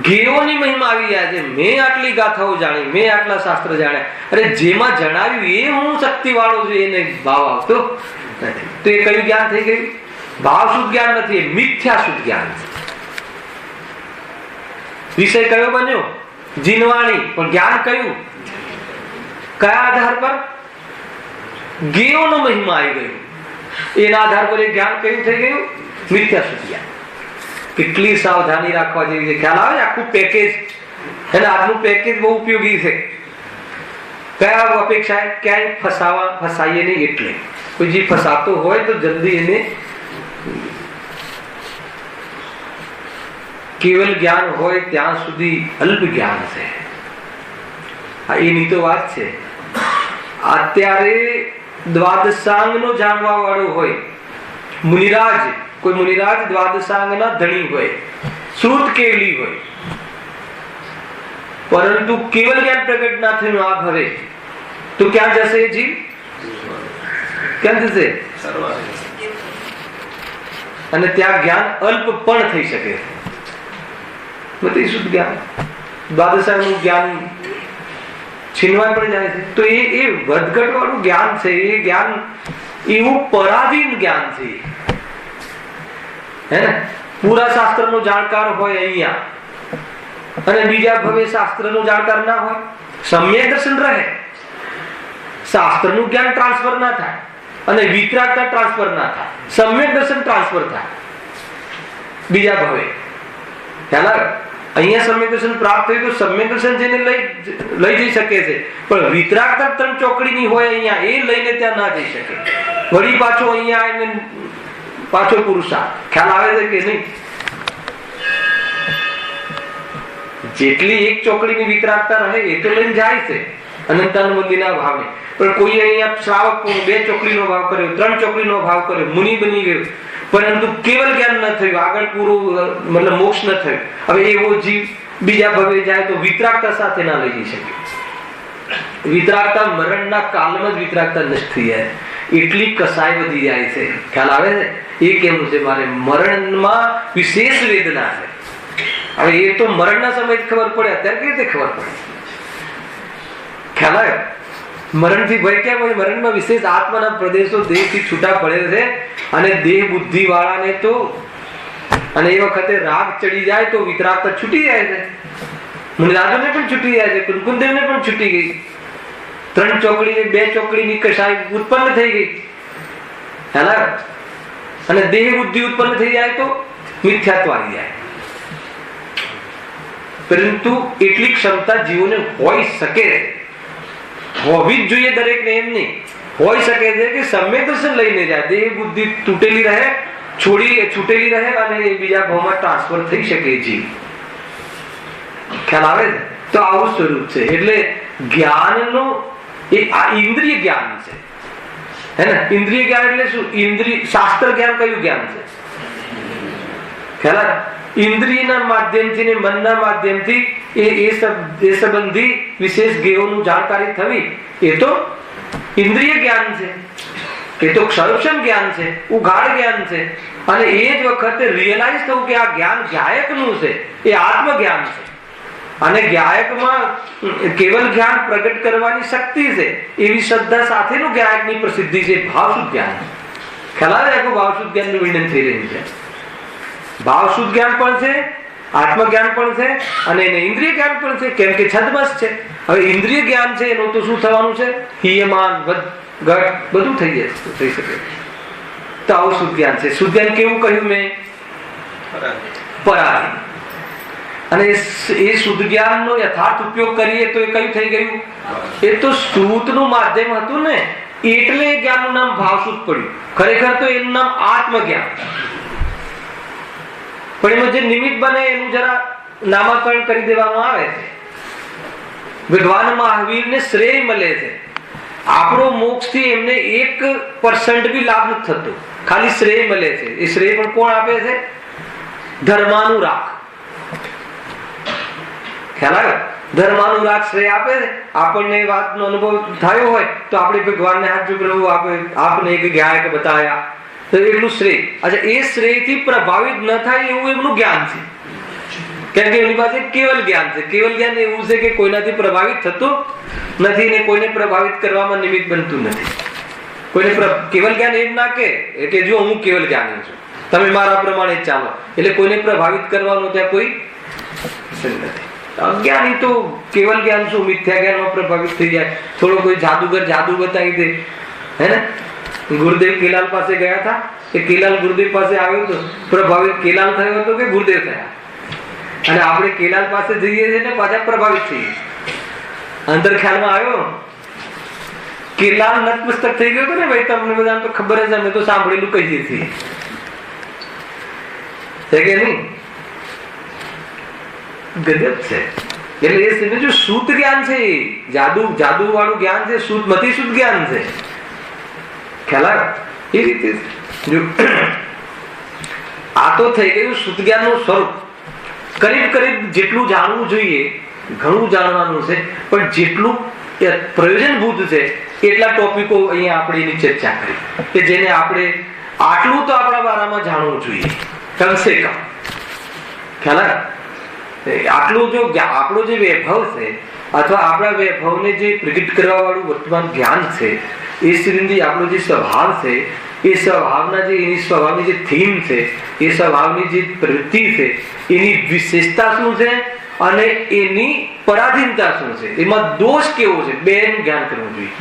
ગેયોની મહિમા આવી જાય છે. મેં આટલી ગાથાઓ જાણી, મેં આટલા શાસ્ત્ર જાણ્યા. અરે જેમાં જણાવ્યું એ હું શક્તિ વાળો છું, એને ભાવ આવતો નથી. તો એ કયું જ્ઞાન થઈ ગયું? ભાવ શુદ્ધ જ્ઞાન નથી, એ મિથ્યા શુદ્ધ જ્ઞાન છે. વિષય કયો બન્યો? જીનવાણી. પણ જ્ઞાન કયું? કયા આધાર પર? ગેયોનો મહિમા આવી ગયો. એના આધાર પર એ જ્ઞાન કયું થઈ ગયું? મિથ્યા શુદ્ધ જ્ઞાન. કેટલી સાવધાની રાખવા જેવી છે. ખ્યાલ આવે? આખું પેકેજ. અને આજનું પેકેજ બહુ ઉપયોગી છે. કયા અપેક્ષા? ક્યાંય ફસાઈએ નહીં. એટલે કોઈ જે ફસાતો હોય તો જલ્દી એને કેવલ જ્ઞાન હોય ત્યાં સુધી અલ્પ જ્ઞાન છે. એની તો વાત છે. અત્યારે દ્વાદશાંગનો જાણવા વાળો હોય, મુનિરાજ, કોઈ મુનિરાજ દ્વાદશાંગના ધણી હોય, શ્રુત કેવલી હોય, પરંતુ કેવલ જ્ઞાન પ્રગટ ના થયું આ ભવે, તો ક્યાં જશે જીવ? ક્યાં જશે? અને ત્યાં જ્ઞાન અલ્પ પણ થઈ શકે. બધી શુદ્ધ જ્ઞાન, દ્વાદશાંગનું જ્ઞાન છીનવાય પણ જાય છે. તો એ વધઘટ વાળું જ્ઞાન છે. એ જ્ઞાન એવું પરાધીન જ્ઞાન છે. હે ને? પૂરા શાસ્ત્રનો જાણકાર હોય અહીંયા, અને બીજા ભવે શાસ્ત્રનો જાણકાર ના હોય. સમ્યક દર્શન રહે, શાસ્ત્રનું જ્ઞાન ટ્રાન્સફર ના થાય, અને વિતરાગતા ટ્રાન્સફર ના થાય. સમ્યક દર્શન ટ્રાન્સફર થાય બીજા ભવે. ખ્યાલ આવે? અહીંયા સમ્યક દર્શન પ્રાપ્ત થયું તો સમ્યક દર્શન જેને લઈ જઈ શકે છે, પણ વિતરાગતા 3 ચોકડીની હોય અહીંયા, એ લઈને ત્યાં ના જઈ શકે. વળી પાછો અહીંયા આવીને પાછો પુરુષાર્થ. ખ્યાલ આવે છે કે નહીં? જેટલી એક ચોકડીની વિતરાગતા રહે એ તો લઈને જાય છે અનંતાનુબંધીના ભાવે. પણ કોઈ અહીંયા શ્રાવક 2 ચોકડીનો ભાવ કર્યો, 3 ચોકડીનો ભાવ કર્યો, મુનિ બની ગયો, પરંતુ કેવલ જ્ઞાન ન થયું, આગળ પૂરું મતલબ મોક્ષ ન થયું. હવે એવો જીવ બીજા ભવે જાય તો વિતરાગતા સાથે ના લઈ જઈ શકે. વિતરાગતા મરણના કાલમાં જ વિતરાગતા નષ્ટ થઈ જાય. એટલી કસાય વધી જાય છે. ખ્યાલ આવે છે? એ કેવું છે? મારે મરણમાં વિશેષ વેદના છે. હવે એ તો મરણના સમયે ખબર પડે, અત્યારે કેવી રીતે ખબર પડે? ખ્યાલ આવે? મરણથી ભય કેમ હોય? મરણમાં વિશેષ આત્માના પ્રદેશો દેહથી છૂટા પડે છે અને દેહ બુદ્ધિ વાળાને તો અને એ વખતે રાગ ચડી જાય તો વિતરાગતા છૂટી જાય છે. મુનિરાજોને પણ છૂટી જાય છે, કુંકુદેવને પણ છૂટી ગઈ. 3 ચોકડી 2 ચોકડીની કશાય ઉત્પન્ન થઈ ગઈ. અને દેહ બુદ્ધિ ઉત્પન્ન થઈ જાય તો મિથ્યાત્વ આવી જાય. પરંતુ એટલી ક્ષમતા જીવોને હોઈ શકે છે, હોવી જ જોઈએ દરેકને. એમ નહીં હોઈ શકે છે કે સમ્યક દર્શન લઈને જાય, દેહ બુદ્ધિ તૂટેલી રહે, છૂટેલી રહે અને બીજા ભાવમાં ટ્રાન્સફર થઈ શકે જીવ. ખ્યાલ આવે ને? તો આવું સ્વરૂપ છે. એટલે જ્ઞાનનો એ આ ઇન્દ્રિય જ્ઞાન છે, હે ને? ઇન્દ્રિય જ્ઞાન એટલે શું? ઇન્દ્રિય શાસ્ત્ર જ્ઞાન કયું જ્ઞાન છે? ખ્યાલ? ઇન્દ્રિયના માધ્યમથી ને મનના માધ્યમથી એ સંબંધી વિશેષ જ્ઞેયોનું જાણકારી થવી એ તો ઇન્દ્રિય જ્ઞાન છે. એ તો ક્ષરક્ષમ જ્ઞાન છે, ઉઘાડ જ્ઞાન છે. અને એ જ વખતે રિયલાઇઝ થવું કે આ જ્ઞાન જ્ઞાયકનું છે, એ આત્મજ્ઞાન છે. અને જ્ઞાયકમાં કેવલ જ્ઞાન પ્રગટ કરવાની શક્તિ છે એવી શ્રદ્ધા સાથેનું જ્ઞાયકની પ્રસિદ્ધિ છે ભાવશુદ્ધ જ્ઞાન. ખ્યાલ આવે? આખું ભાવશુદ્ધ જ્ઞાનનું વર્ણન થઈ રહ્યું છે. ભાવશુદ્ધ જ્ઞાન પણ છે, આત્મજ્ઞાન પણ છે અને એને ઇન્દ્રિય જ્ઞાન પણ છે, કેમ કે છદ્મસ છે. હવે ઇન્દ્રિય જ્ઞાન છે એનું તો શું થવાનું છે? હિયમાન ઘટ બધું થઈ જાય, થઈ શકે. તો આવું શુદ્ધ જ્ઞાન છે. શુદ્ધ જ્ઞાન કેવું કહ્યું મેં? પરાધીન. અને એ શુદ્ધ જ્ઞાનનો યથાર્થ ઉપયોગ કરીએ તો એ કયું થઈ ગયું? એ તો શ્રુતનું માધ્યમ હતું ને, એટલે જ્ઞાનનું નામ ભાવશુદ્ધ પડ્યું. ખરેખર તો એનું નામ આત્મજ્ઞાન. પણ એમાં જે નિમિત્ત બને એનું જરા નામાકરણ કરી દેવામાં આવે છે. ભગવાન મહાવીરને શ્રેય મળે છે. આપણો મોક્ષથી એમને 1% બી લાભ નથી થતો, ખાલી શ્રેય મળે છે. એ શ્રેય પણ કોણ આપે છે? ધર્માનુરાગ. ખ્યાલ આવે? ધર્માનુરાગ શ્રેય આપે છે. આપણને વાતનો અનુભવ થયો હોય તો આપણે ભગવાનને હાથ જો પ્રભુ આપને એક જ્ઞાયક બતાવ્યા તો એટલું શ્રેય. અચ્છા, એ શ્રેયથી પ્રભાવિત ન થાય એવું એમનું જ્ઞાન છે, કેમ કે એમની પાસે કેવલ જ્ઞાન છે. કેવલ જ્ઞાન એવું છે કે કોઈનાથી પ્રભાવિત થતું નથી ને કોઈને પ્રભાવિત કરવામાં નિમિત્ત બનતું નથી. કોઈને કેવલ જ્ઞાન એમ ના કે જો હું કેવલ જ્ઞાની છું, તમે મારા પ્રમાણે ચાલો, એટલે કોઈને પ્રભાવિત કરવાનો ત્યાં કોઈ નથી. અજ્ઞાની તો કેવલ જ્ઞાન શું મિથ્યા જ્ઞાનમાં પ્રભાવિત થઈ જાય. થોડો કોઈ જાદુગર જાદુ બતાવી દે, હે ને? ગુરુદેવ કેલાલ પાસે ગયા હતા, એ કેલાલ ગુરુદેવ પાસે આવ્યો હતો, પ્રભાવિત કેલાલ થયો હતો કે ગુરુદેવ થયા? અને આપણે કેલાલ પાસે જઈએ છીએ ને પાછા પ્રભાવિત થઈએ. અંતર ખ્યાલમાં આવ્યો, કેલાલ નતમસ્તક થઈ ગયો હતો ને ભાઈ. તમને બધા તો ખબર જ, અમે તો સાંભળેલું કહીએ છીએ, છે કે નહીં? ગજબ છે. એટલે એ સમજો શુદ્ધ જ્ઞાન છે, જાદુ વાળું જ્ઞાન છે, શુદ્ધ મતિ શુદ્ધ જ્ઞાન છે. ખ્યાલ આવે? એ રીતે આ તો થઈ ગયું શુદ્ધ જ્ઞાનનું સ્વરૂપ. કરીબ જેટલું જાણવું જોઈએ ઘણું જાણવાનું છે, પણ જેટલું પ્રયોજનભૂત છે એટલા ટોપિકો અહીંયા આપણે એની ચર્ચા કરી કે જેને આપણે આટલું તો આપણા બારામાં જાણવું જોઈએ કમસે કમ. ખ્યાલ આવે? આટલું જો આપણો જે વૈભવ છે અથવા આપણા વૈભવને જે પ્રગટ કરવા વાળું વર્તમાન જ્ઞાન છે, એ સિદ્ધિ આપણો જે સ્વભાવ છે, એ સ્વભાવના જે એની સ્વભાવની જે થીમ છે, એ સ્વભાવની જે પ્રવૃત્તિ છે, એની વિશેષતા શું છે અને એની પરાધીનતા શું છે, એમાં દોષ કેવો છે, બેનું જ્ઞાન કરવું જોઈએ.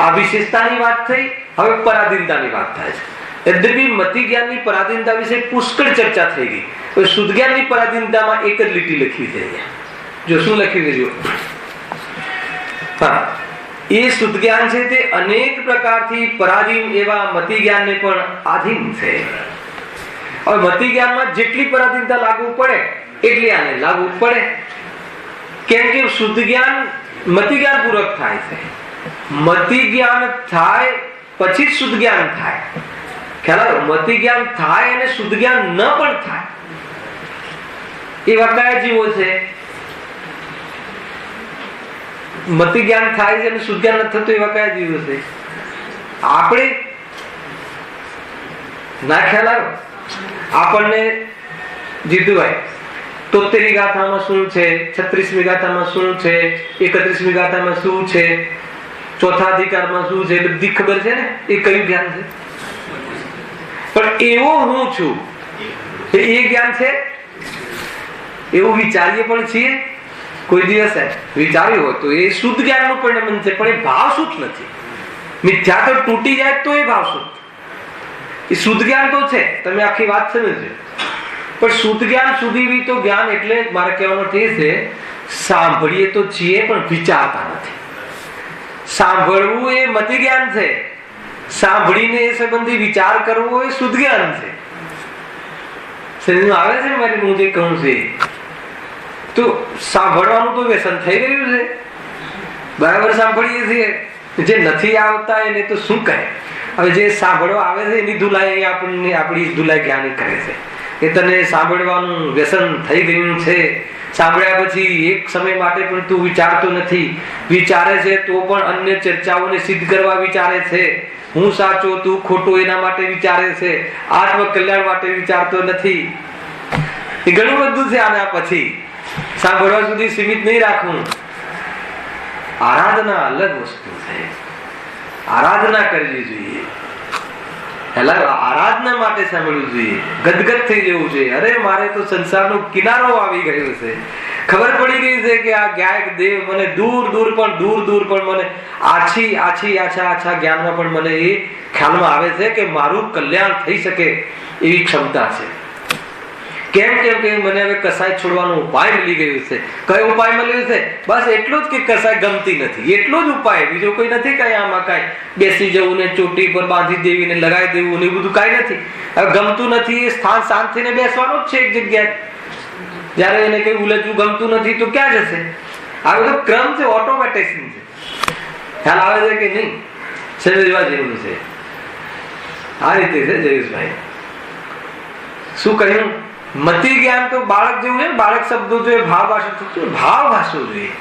આ વિશેષતાની વાત થઈ, હવે પરાધીનતાની વાત થાય છે. यद्यपि मति ज्ञान की पराधीनता विषय पुष्कळ चर्चा થઈ ગઈ, તો શુદ્ધ જ્ઞાન ની પરાધીનતામાં એક જ લીટી લખી છે. જો શું લખ્યું છે? જો હા, એ શુદ્ધ જ્ઞાન છે તે અનેક પ્રકારથી પરાધીન એવા મતિ જ્ઞાનને પણ આધીન છે. હવે મતિ જ્ઞાનમાં જેટલી પરાધીનતા લાગુ પડે એટલી આને લાગુ પડે, કેમ કે શુદ્ધ જ્ઞાન મતિ જ્ઞાન પૂરક થાય છે. મતિ જ્ઞાન થાય પછી શુદ્ધ જ્ઞાન થાય. ખ્યાલ? મતિ જ્ઞાન થાય અને શુદ્ધ જ્ઞાન ન પણ થાય એવા કયા જીવો છે? મતિ જ્ઞાન થાય છે અને શુદ્ધ જ્ઞાન નથી થતું એવા કયા જીવો છે? આપણે ના ખ્યાલ આવ્યો? આપણને જીતુભાઈ 73મી ગાથામાં શું છે, 36મી ગાથામાં શું છે, 31મી ગાથામાં શું છે, ચોથા અધિકારમાં શું છે બધી ખબર છે ને, એ કયું જ્ઞાન છે? પણ એવો હું છું એ જ્ઞાન છે? એવું વિચારીએ પણ છીએ કોઈ દિવસ વિચાર્યું હોય તો એ શુદ્ધ જ્ઞાનનું પરિણામ છે, પણ એ ભાવ શુદ્ધ નથી. મિથ્યા તો તૂટી જાય તો એ ભાવ શુદ્ધ. એ શુદ્ધ જ્ઞાન તો છે, તમે આખી વાત સમજો. પણ શુદ્ધ જ્ઞાન સુધી તો જ્ઞાન એટલે મારે કહેવાનો તે છે, સાંભળીએ તો છીએ પણ વિચારતા નથી. સાંભળવું એ મતિ જ્ઞાન છે, સાંભળીને એ સંબંધી વિચાર કરવો એ શુદ્ધ જ્ઞાન છે. આવે છે મારી હું જે કહું છું તો સાંભળવાનું તો વ્યસન થઈ ગયું છે. બરાબર સાંભળીએ છીએ, જે નથી આવતા એને તો શું કહે. હવે જે સાંભળવા આવે છે એની ધુલાઈ આપણને આપણી ધુલાઈ જ્ઞાની કરે છે કે તને સાંભળવાનું વ્યસન થઈ ગયું છે. સાંભળ્યા પછી એક સમય માટે પણ તું વિચારતો નથી, વિચારે છે તો પણ અન્ય ચર્ચાઓને સિદ્ધ કરવા વિચારે છે. હું સાચો તું ખોટો એના માટે વિચારે છે, આત્મ કલ્યાણ માટે વિચારતો નથી. એ ઘણું બધું છે. આના પછી સાંભળવા સુધી સીમિત નહીં રાખવું. આરાધના અલગ વસ્તુ છે, આરાધના કરવી જોઈએ. આરાધના માટે સાંભળવું જોઈએ, ગદગદ થઈ જવું જોઈએ. અરે મારે તો સંસારનો કિનારો આવી ગયો છે, ખબર પડી ગઈ છે કે આ ગાયક દેવ મને દૂર દૂર પણ મને આછા જ્ઞાનમાં પણ મને એ ખ્યાલમાં આવે છે કે મારું કલ્યાણ થઈ શકે એવી ક્ષમતા છે. કેમ કે મને હવે કસાય છોડવાનો ઉપાય મળી ગયો છે. કયો ઉપાય મળ્યો છે? બસ એટલો જ કે કસાય ગમતી નથી, એટલો જ ઉપાય, બીજો કોઈ નથી. કઈ આમાં કઈ બેસી જવું ને ચોટી પર બાંધી દેવી ને લગાવી દેવું ને બધું કઈ નથી. હવે ગમતું નથી એ સ્થાન શાંતિને બેસવાનું જ છે એક જગ્યાએ. જયારે એને કઈ ઉલટવું ગમતું નથી તો ક્યાં જશે? આ બધો ક્રમ છે, ઓટોમેટિક છે. ખ્યાલ આવે છે કે નહીં? સમજવા જેવું છે. આ રીતે છે જયેશભાઈ. શું કહ્યું? મતિ જ્ઞાન તો બાળક જેવું છે. બાળક શબ્દો જોઈએ, ભાવ ભાષવો જોઈએ.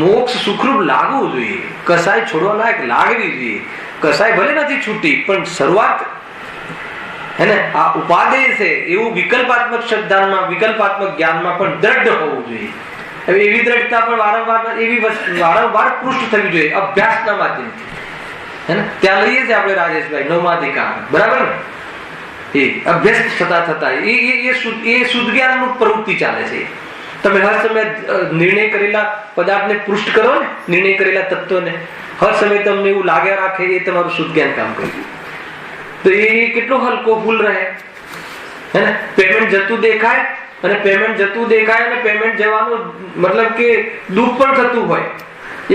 મોક્ષ સુખરૂપ લાગવું જોઈએ, કસાય છોડવા લાયક લાગવી જોઈએ. કસાય ભલે નથી છૂટી પણ શરૂઆત હે ને આ ઉપાદેય છે એવું વિકલ્પાત્મક શ્રદ્ધામાં, વિકલ્પાત્મક જ્ઞાનમાં પણ દ્રઢ હોવું જોઈએ. હવે એવી દ્રઢતા પણ વારંવાર પૃષ્ઠ થવી જોઈએ અભ્યાસના માધ્યમથી. હે ને ત્યાં લઈએ છીએ આપણે રાજેશભાઈ નવમાધિકાર, બરાબર ને? એ અભ્યાસ થતા એ શુદ્ધ જ્ઞાનનું પ્રવૃત્તિ ચાલે છે. તમે હર સમય નિર્ણય કરેલા પદાર્થને પૃષ્ઠ કરો ને, નિર્ણય કરેલા તત્વને હર સમય તમને એવું લાગ્યા રાખે એ તમારું શુદ્ધ જ્ઞાન કામ કર્યું. તો એ કેટલો હલકો ફૂલ રહે. હે ને પેમેન્ટ જતું દેખાય અને પેમેન્ટ જવાનું મતલબ કે દુઃખ પણ થતું હોય,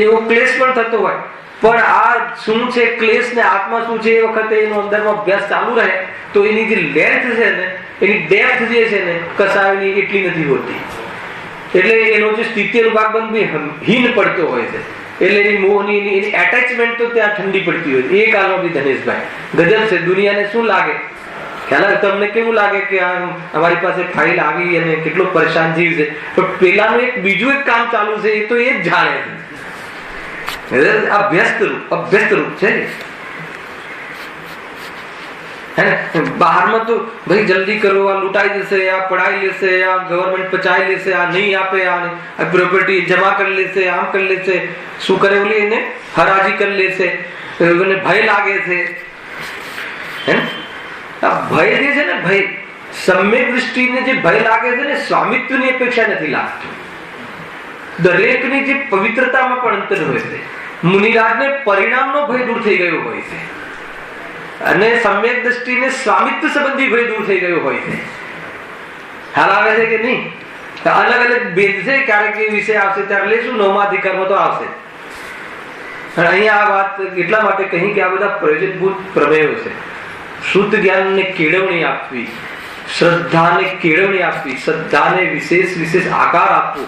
એવો ક્લેશ પણ થતો હોય, પણ આ શું છે ક્લેશ ને આત્મા શું છે એ વખતે એનો અંદરમાં અભ્યાસ ચાલુ રહે તો એની જે લેન્થ છે ને, એની ડેપ્થ જે છે ને કસાયની એટલી નથી હોતી. એટલે એનો જે સ્થિતિનો ભાગ પણ હીન પડતો હોય છે. એટલે એની મોહની એની એટેચમેન્ટ તો ત્યાં ઠંડી પડતી હોય. એ કાલમાં બી ધનેશભાઈ ગજબ છે. દુનિયાને શું લાગે? ખ્યાલ તમને કેવું લાગે કે અમારી પાસે ફાઇલ આવી અને કેટલો પરેશાન જીવ છે, પણ પેલાનું એક બીજું એક કામ ચાલુ છે એ તો એ જ જાણે છે. અભ્યસ્ત રૂપ છે. બહારમાં તો ભાઈ જલ્દી કરો, આ લૂંટાઈ જશે, આ પડાઈ લેશે, આ ગવર્મેન્ટ પચાવી લેશે, આ નહીં આપે, આ પ્રોપર્ટી જમા કરી લેશે, આમ કરી લેશે, શું કરે ઓલી એને હરાજી કરી લેશે, ભય લાગે છે. આ ભય જે છે ને, ભય સમ્યક દૃષ્ટિને જે ભય લાગે છે ને, સ્વામિત્વની અપેક્ષા નથી લાગતું. દરેકની જે પવિત્રતામાં પણ અંતર હોય છે. મુનિરાજને પરિણામનો ભય દૂર થઈ ગયો હોય છે અને સમ્યક દ્રષ્ટિને સ્વામિત્વ સંબંધી ભય દૂર થઈ ગયો હોય છે. હાલ આવે છે કે નહીં? અલગ અલગ ભેદ છે. ક્યારેક એ વિષય આવશે ત્યારે લઈશું, નવમાધિકારમાં તો આવશે. અહીંયા આ વાત એટલા માટે કહી કે આ બધા પ્રયોજનભૂત પ્રમેયો છે. શુદ્ધ જ્ઞાનને કેળવણી આપવી, શ્રદ્ધાને કેળવણી આપવી, શ્રદ્ધાને વિશેષ આકાર આપવો,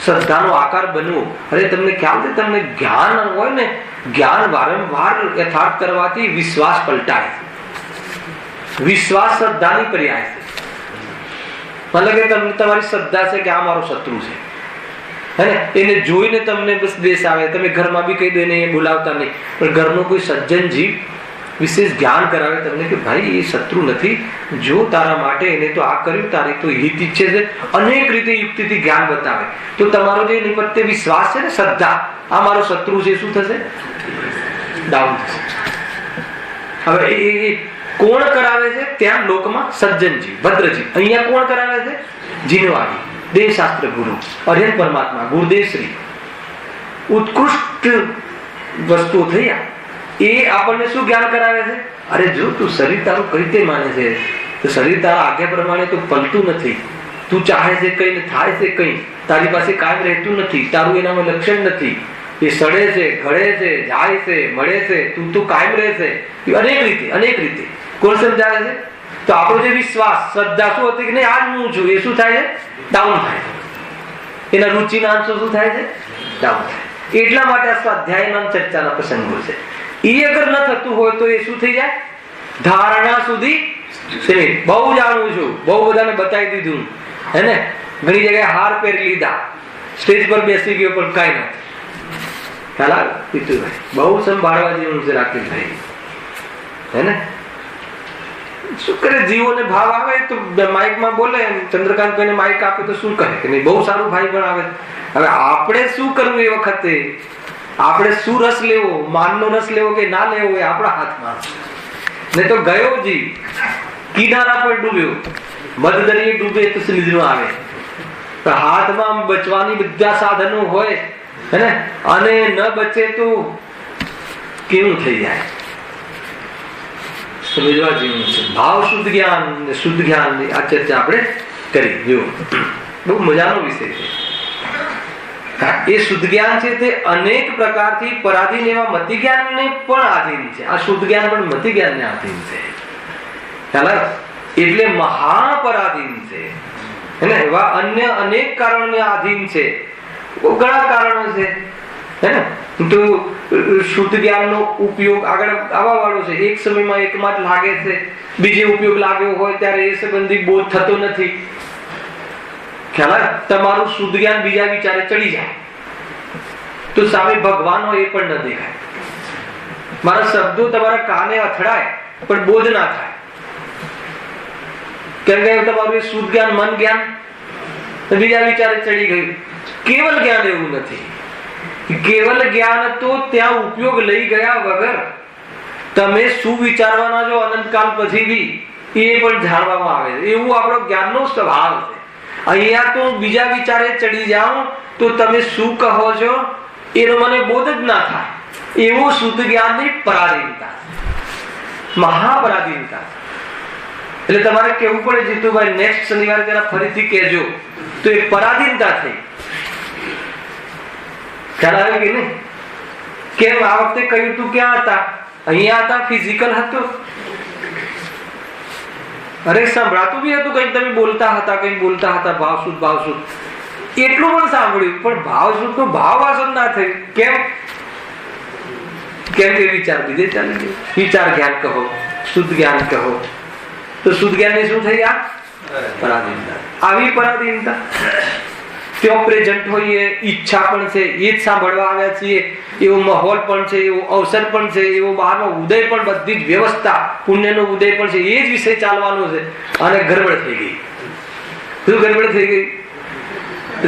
શ્રદ્ધાનો આકાર બનવો. અરે તમને ખ્યાલ છે, તમને જ્ઞાન હોય ને, જ્ઞાન વારંવાર યથાર્થ કરવાથી વિશ્વાસ પલટાય છે. વિશ્વાસ શ્રદ્ધાની પર્યાય છે. મતલબ કે તમને તમારી શ્રદ્ધા છે કે આ મારો શત્રુ છે, હે ને, એને જોઈને તમને બસ દ્વેષ આવે. તમે ઘરમાં બી કહી દો એને બોલાવતા નહીં, પણ ઘરનો કોઈ સજ્જન જીવ વિશેષ જ્ઞાન કરાવે તમને કે ભાઈ એ શત્રુ નથી, જો તારા માટે એને તો આ કર્યું, તારી તો હિત ઈચ્છે છે, અનેક રીતે યુક્તિથી જ્ઞાન બતાવે, તો તમારો જે એની પ્રત્યે વિશ્વાસ છે ને, શ્રદ્ધા, આ મારો શત્રુ છે, શું થશે? ડાઉન થશે. હવે એ કોણ કરાવે છે? ત્યાં લોકમાં સજ્જનજી, ભદ્રજી. અહીંયા કોણ કરાવે છે? જીનવાડી, દેવશાસ્ત્ર ગુરુ, અર્યન પરમાત્મા, ગુરુદેવ શ્રી. ઉત્કૃષ્ટ વસ્તુઓ થઈ. એ આપણને શું જ્ઞાન કરાવે છે? અરે જો તું શરીર તારું કઈ રીતે માને છે, તો શરીર તારા આજ્ઞા પ્રમાણે તું પલતું નથી, તું ચાહે છે કઈ ને થાય છે કઈ, તારી પાસે કાયમ રહેતું નથી, તારું એનામાં લક્ષણ નથી, એ સડે છે, ઘડે છે, જાય છે, મળે છે, તું તો કાયમ રહે છે. અનેક રીતે કોણ સમજાવે છે? તો આપણો જે વિશ્વાસ, શ્રદ્ધા શું હતી કે નહીં આજ હું છું, એ શું થાય છે? ડાઉન થાય છે. એના રુચિના અંશો શું થાય છે? ડાઉન થાય. એટલા માટે આ સ્વાધ્યાયમાં ચર્ચાના પ્રસંગો છે. એ અગર ન થતું હોય તો એ શું થઈ જાય? ધારણા સુધી સીમિત. બહુ જાણું છું, બહુ બધાને બતાવી દીધું, હે ને, ઘણી જગ્યાએ હાર પહેરી લીધા, સ્ટેજ પર બેસી ગયો, પણ કઈ નથી. ખ્યાલ આવે? પીતુભાઈ બહુ સંભાળવા જેવું છે રાકેશભાઈ, હે ને. શું કરે? જીવોને ભાવ આવે તો માઇકમાં બોલે, ચંદ્રકાંતભાઈને માઇક આપે તો શું કહે કે નહીં બહુ સારું ભાઈ પણ આવે. હવે આપણે શું કરવું એ વખતે? આપણે શું રસ લેવો, માનનો રસ લેવો કે ના લેવો, એ આપણા હાથમાં. ને તો ગયો જી કિનારા પર ડૂબ્યો, મધદરિયે ડૂબે તો સમજણું આવે. તો હાથમાં બચવાની બધા સાધનો હોય, હે ને, અને ન બચે તો કેવું થઈ જાય? સમજવા જેવું છે. ભાવ શુદ્ધ જ્ઞાન, શુદ્ધ જ્ઞાન આ ચર્ચા આપણે કરી. જો બહુ મજાનો વિષય છે. એ શુદ્ધ જ્ઞાન છે તે અનેક પ્રકારથી પરાધીન એવા મતિ જ્ઞાનને પણ આધીન છે. આ શુદ્ધ જ્ઞાન પણ મતિ જ્ઞાનને આધીન છે. ખ્યાલ? એટલે મહાપરાધીન છે, હે ને. એવા અન્ય અનેક કારણોને આધીન છે. ઘણા કારણો છે, હે ને. તો શુદ્ધ જ્ઞાનનો ઉપયોગ આગળ આવવા વાળો છે. એક સમયમાં એકમાં જ લાગે છે, બીજે ઉપયોગ લાગ્યો હોય ત્યારે એ સંબંધી બોધ થતો નથી. ખ્યાલ? તમારું શુદ્ધ જ્ઞાન બીજા વિચારે ચડી જાય તો સામે ભગવાન હોય એ પણ ન દેખાય. મારા શબ્દો તમારા કાને અથડાય પણ બોધ ના થાય. કેમ કે તમારું શુદ્ધ જ્ઞાન, મન જ્ઞાન બીજા વિચારે ચડી ગયું. કેવલ જ્ઞાન એવું નથી. કેવલ જ્ઞાન તો ત્યાં ઉપયોગ લઈ ગયા વગર તમે શું વિચારવાના છો અનંતકાલ પછી બી એ પણ જાણવામાં આવે છે. એવું આપણો જ્ઞાનનો સ્વભાવ છે. અહીંયા તો બીજા વિચારે ચડી જાઓ તો તમે શું કહો છો એનો મને બોધ જ ના થાય. એવું શુદ્ધ જ્ઞાનની પરાધીનતા, મહાપરાધીનતા. એટલે તમારે કેવું પડે જીતુભાઈ, નેક્સ્ટ શનિવારે જરા ફરીથી કહેજો, તો એ પરાધીનતા થઈ. ખ્યાલ આવે કે નહીં? કેમ આ વખતે કહ્યું તું ક્યાં હતા? અહીંયા હતા, ફિઝિકલ હતો. અરે સંભળાતું બી હતું, કઈક તમે બોલતા હતા, કઈક બોલતા હતા, ભાવ શુદ્ધ, ભાવ શુદ્ધ, એટલું પણ સાંભળ્યું, પણ ભાવ શુદ્ધ નું ભાવ વાસન ના થયું. કેમ? કેમ કે વિચાર બીજે ચાલી ગયો. વિચાર જ્ઞાન કહો, શુદ્ધ જ્ઞાન કહો, તો શુદ્ધ જ્ઞાન ની શું થઈ? આ પરાધીનતા. આવી પરાધીનતા ત્યાં પ્રેઝન્ટ હોઈએ, ઈચ્છા પણ છે, એ જ સાંભળવા આવ્યા છીએ, એવો માહોલ પણ છે, એવો અવસર પણ છે, એવો બહારનો ઉદય પણ, બધી જ વ્યવસ્થા, પુણ્યનો ઉદય પણ છે, એ જ વિષય ચાલવાનો છે, અને ગડબડ થઈ ગઈ. શું ગડબડ થઈ ગઈ?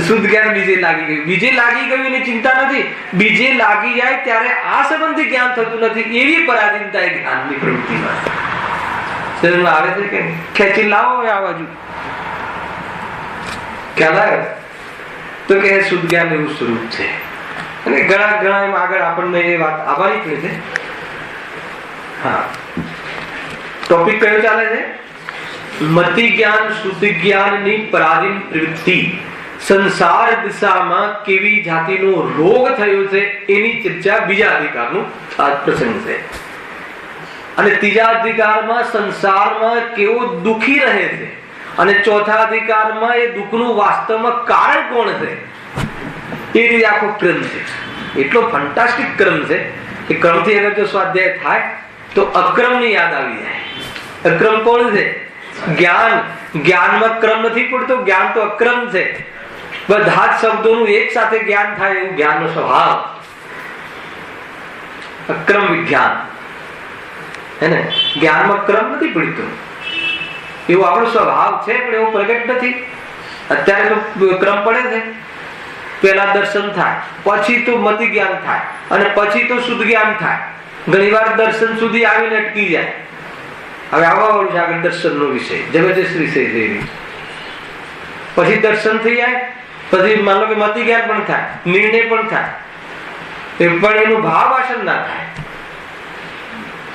શુદ્ધ જ્ઞાન બીજે લાગી ગયું. બીજે લાગી ગયું એની ચિંતા નથી, બીજે લાગી જાય ત્યારે આ સંબંધી જ્ઞાન થતું નથી. એવી પરાધીનતા એ જ્ઞાનની પ્રવૃત્તિમાં આવે છે કે ખેંચી લાવો આ બાજુ. ખ્યાલ આવે? તો કે શુદ્ધ જ્ઞાન એવું સ્વરૂપ છે. અને ઘણા ઘણા એમ આગળ આપણને એ વાત આભારી પણ છે. હા, ટોપિક કયો ચાલે છે? મતિ જ્ઞાન, શુદ્ધ જ્ઞાનની પરાધીન પ્રવૃત્તિ સંસાર દિશામાં કેવી જાતિનો રોગ થયો છે એની ચર્ચા બીજા અધિકારનું આ પ્રસંગ છે. અને ત્રીજા અધિકારમાં સંસારમાં કેવો દુખી રહે છે, અને ચોથા અધિકારમાં એ દુઃખનું વાસ્તવમાં કારણ કોણ છે એ રીતે આખો ક્રમ છે. એટલો ફંટાસ્ટિક ક્રમ છે કે ક્રમથી અગર જો સ્વાધ્યાય થાય તો અક્રમની યાદ આવી જાય. અક્રમ કોણ છે? જ્ઞાન. જ્ઞાનમાં ક્રમ નથી પડતો, જ્ઞાન તો અક્રમ છે. બધા જ શબ્દોનું એક સાથે જ્ઞાન થાય એવું જ્ઞાનનો સ્વભાવ. અક્રમ વિજ્ઞાન. હે ને? જ્ઞાનમાં ક્રમ નથી પડતો, એવો આપણો સ્વભાવ છે પણ એવો પ્રગટ નથી. અત્યારે તો ક્રમ પડે છે, પેલા દર્શન થાય, પછી તો મતિ જ્ઞાન થાય, અને પછી તો શુદ્ધ જ્ઞાન થાય. ઘણી વાર દર્શન સુધી આવીને અટકી જાય. હવે આવવા વાળું છે આગળ દર્શનનો વિષય, જબરજસ્ત વિષય છે. પછી દર્શન થઈ જાય, પછી માનો કે મતિ જ્ઞાન પણ થાય, નિર્ણય પણ થાય, પણ એનું ભાવ વાસન ના થાય.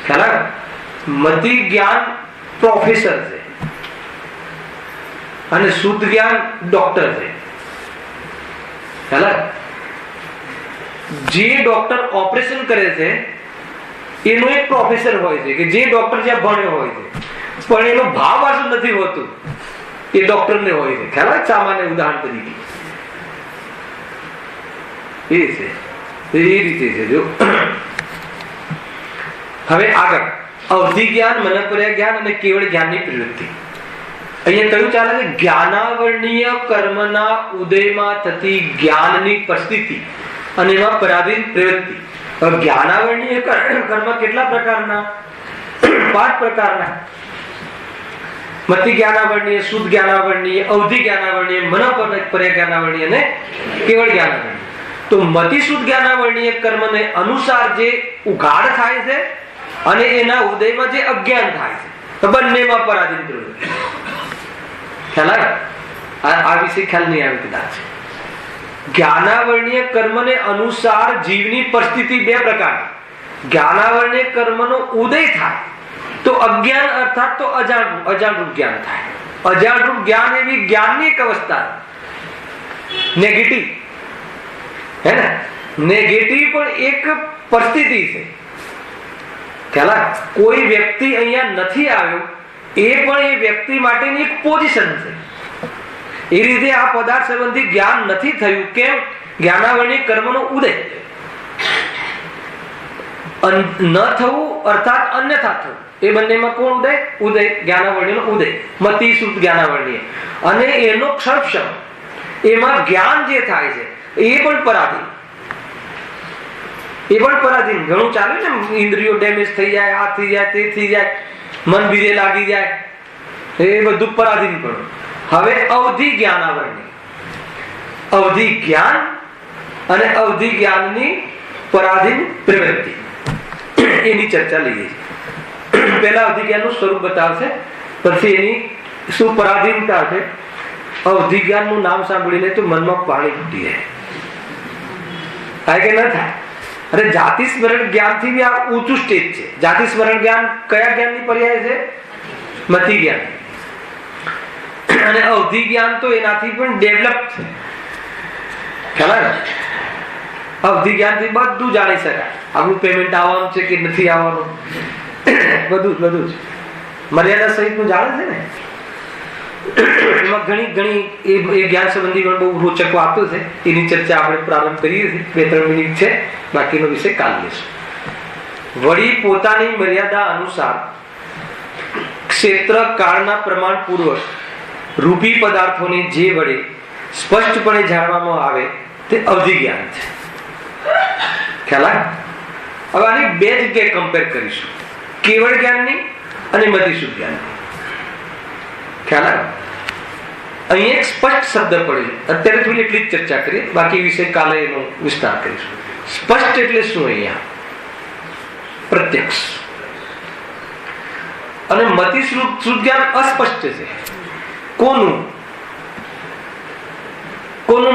ખ્યાલ? મતિ જ્ઞાન પ્રોફેસર છે અને શુદ્ધ જ્ઞાન ડોક્ટર છે. ખ્યાલ? જે ડોક્ટર ઓપરેશન કરે છે એનો એક પ્રોફેસર હોય છે કે જે ડોક્ટર જ્યાં ભણ્યો હોય છે, પણ એનો ભાવ વાસન નથી હોતું, એ ડોક્ટર ને હોય છે. ખ્યાલ? સામાન્ય ઉદાહરણ તરીકે એ છે, એ રીતે છે. જો હવે આગળ અવધિ જ્ઞાન, મનપર્યા જ્ઞાન અને કેવળ જ્ઞાનની પ્રવૃત્તિ. અહીંયા કયું ચાલે છે? જ્ઞાનાવરણીય કર્મના ઉદયમાં થતી જ્ઞાનની પરિસ્થિતિ અને એમાં પરાધીન પ્રવૃત્તિ. જ્ઞાનાવરણીય કર્મ કેટલા પ્રકારના? 5 પ્રકારના. મતિ જ્ઞાનાવરણીય, શુદ્ધ જ્ઞાનાવરણીય, અવધિ જ્ઞાનાવરણીય, મનપર્યા જ્ઞાનાવરણીય અને કેવળ જ્ઞાનાવરણીય. તો મતિ શુદ્ધ જ્ઞાનાવરણીય કર્મને અનુસાર જે ઉઘાડ થાય છે અને એના ઉદયમાં જે અજ્ઞાન થાય છે, તો બંનેમાં પરાધીન પ્રવૃત્તિ. ખ્યાલ? આ વિશે ખ્યાલ નહીં આવે કદાચ. જ્ઞાનાવરણીય કર્મને અનુસાર જીવની પરિસ્થિતિ 2 પ્રકારની. જ્ઞાનાવરણીય કર્મનો ઉદય થાય તો અજ્ઞાન અર્થાત તો અજાણરૂપ જ્ઞાન થાય. અજાણરૂપ જ્ઞાન એવી જ્ઞાનની એક અવસ્થા, નેગેટિવ, હે ને? નેગેટિવ પણ એક પરિસ્થિતિ છે. ખ્યાલ? કોઈ વ્યક્તિ અહીંયા નથી આવ્યો, એ પણ એ વ્યક્તિ માટેની એક પોઝિશન છે. એ રીતે આ પદાર્થ સંબંધી જ્ઞાન નથી થયું. કેમ? જ્ઞાનાવરણીય કર્મનો ઉદય ન થવું અર્થાત અન્યથા થવું. એ બંનેમાં કોણ ઉદય? ઉદય, જ્ઞાનાવરણીયનો ઉદય, મતિ શુદ્ધ જ્ઞાનાવરણીય. અને એનો ક્ષણક્ષમ એમાં જ્ઞાન જે થાય છે એ પણ પરાધીન. એ પણ પરાધીન. ઘણું ચાલે ને, ઇન્દ્રિયો ડેમેજ થઈ જાય, આ થઈ જાય, તે થઈ જાય, મન બીજે લાગી જાય, એ બધું પરાધીન પણ. હવે અવધિ જ્ઞાનાવરણીય, અવધિ જ્ઞાન અને અવધિ જ્ઞાનની પરાધીન પ્રવૃત્તિ, એની ચર્ચા લઈએ. પહેલા અવધિ જ્ઞાનનું સ્વરૂપ બતાવશે, પછી એની શું પરાધીનતા છે. અવધિ જ્ઞાનનું નામ સાંભળીને તો મનમાં પાણી ફૂટી જાય. થાય કે ન થાય? અરે જાતિ સ્મરણ જ્ઞાનથી બી આ ઊંચું સ્ટેજ છે. જાતિ સ્મરણ જ્ઞાન કયા જ્ઞાનની પર્યાય છે? મતિ જ્ઞાન. અને અવધિ જ્ઞાન તો એનાથી પણ ડેવલપ છે. ખ્યાલ? અવધિ જ્ઞાનથી બધું જાણી શકાય. આપણું પેમેન્ટ આવવાનું છે કે નથી આવવાનું, બધું જ મર્યાદા સહિતનું જાણે છે ને. એમાં ઘણી એ જ્ઞાન સંબંધી પણ બહુ રોચક વાતો છે. એની ચર્ચા આપણે પ્રારંભ કરીએ છીએ. 2-3 મિનિટ છે, બાકીનો વિષય કાલ લઈશું. વળી પોતાની મર્યાદા અનુસાર ક્ષેત્ર કાળના પ્રમાણ પૂર્વક રૂપી પદાર્થોને જે વડે સ્પષ્ટપણે જાણવામાં આવે તે અવધિ જ્ઞાન છે. ખ્યાલ? હવે આની 2 જગ્યાએ કમ્પેર કરીશું, કેવળ જ્ઞાનની અને મતિ શુદ્ધ જ્ઞાનની. ખ્યાલ? અહીં એક સ્પષ્ટ શબ્દ પડે. અત્યારે થોડી એટલી જ ચર્ચા કરીએ, બાકી વિષય કાલે એનો વિસ્તાર કરીશું. સ્પષ્ટ એટલે શું? અહીંયા પ્રત્યક્ષ. અને મતિ શુદ્ધ જ્ઞાન અસ્પષ્ટ છે. કોનું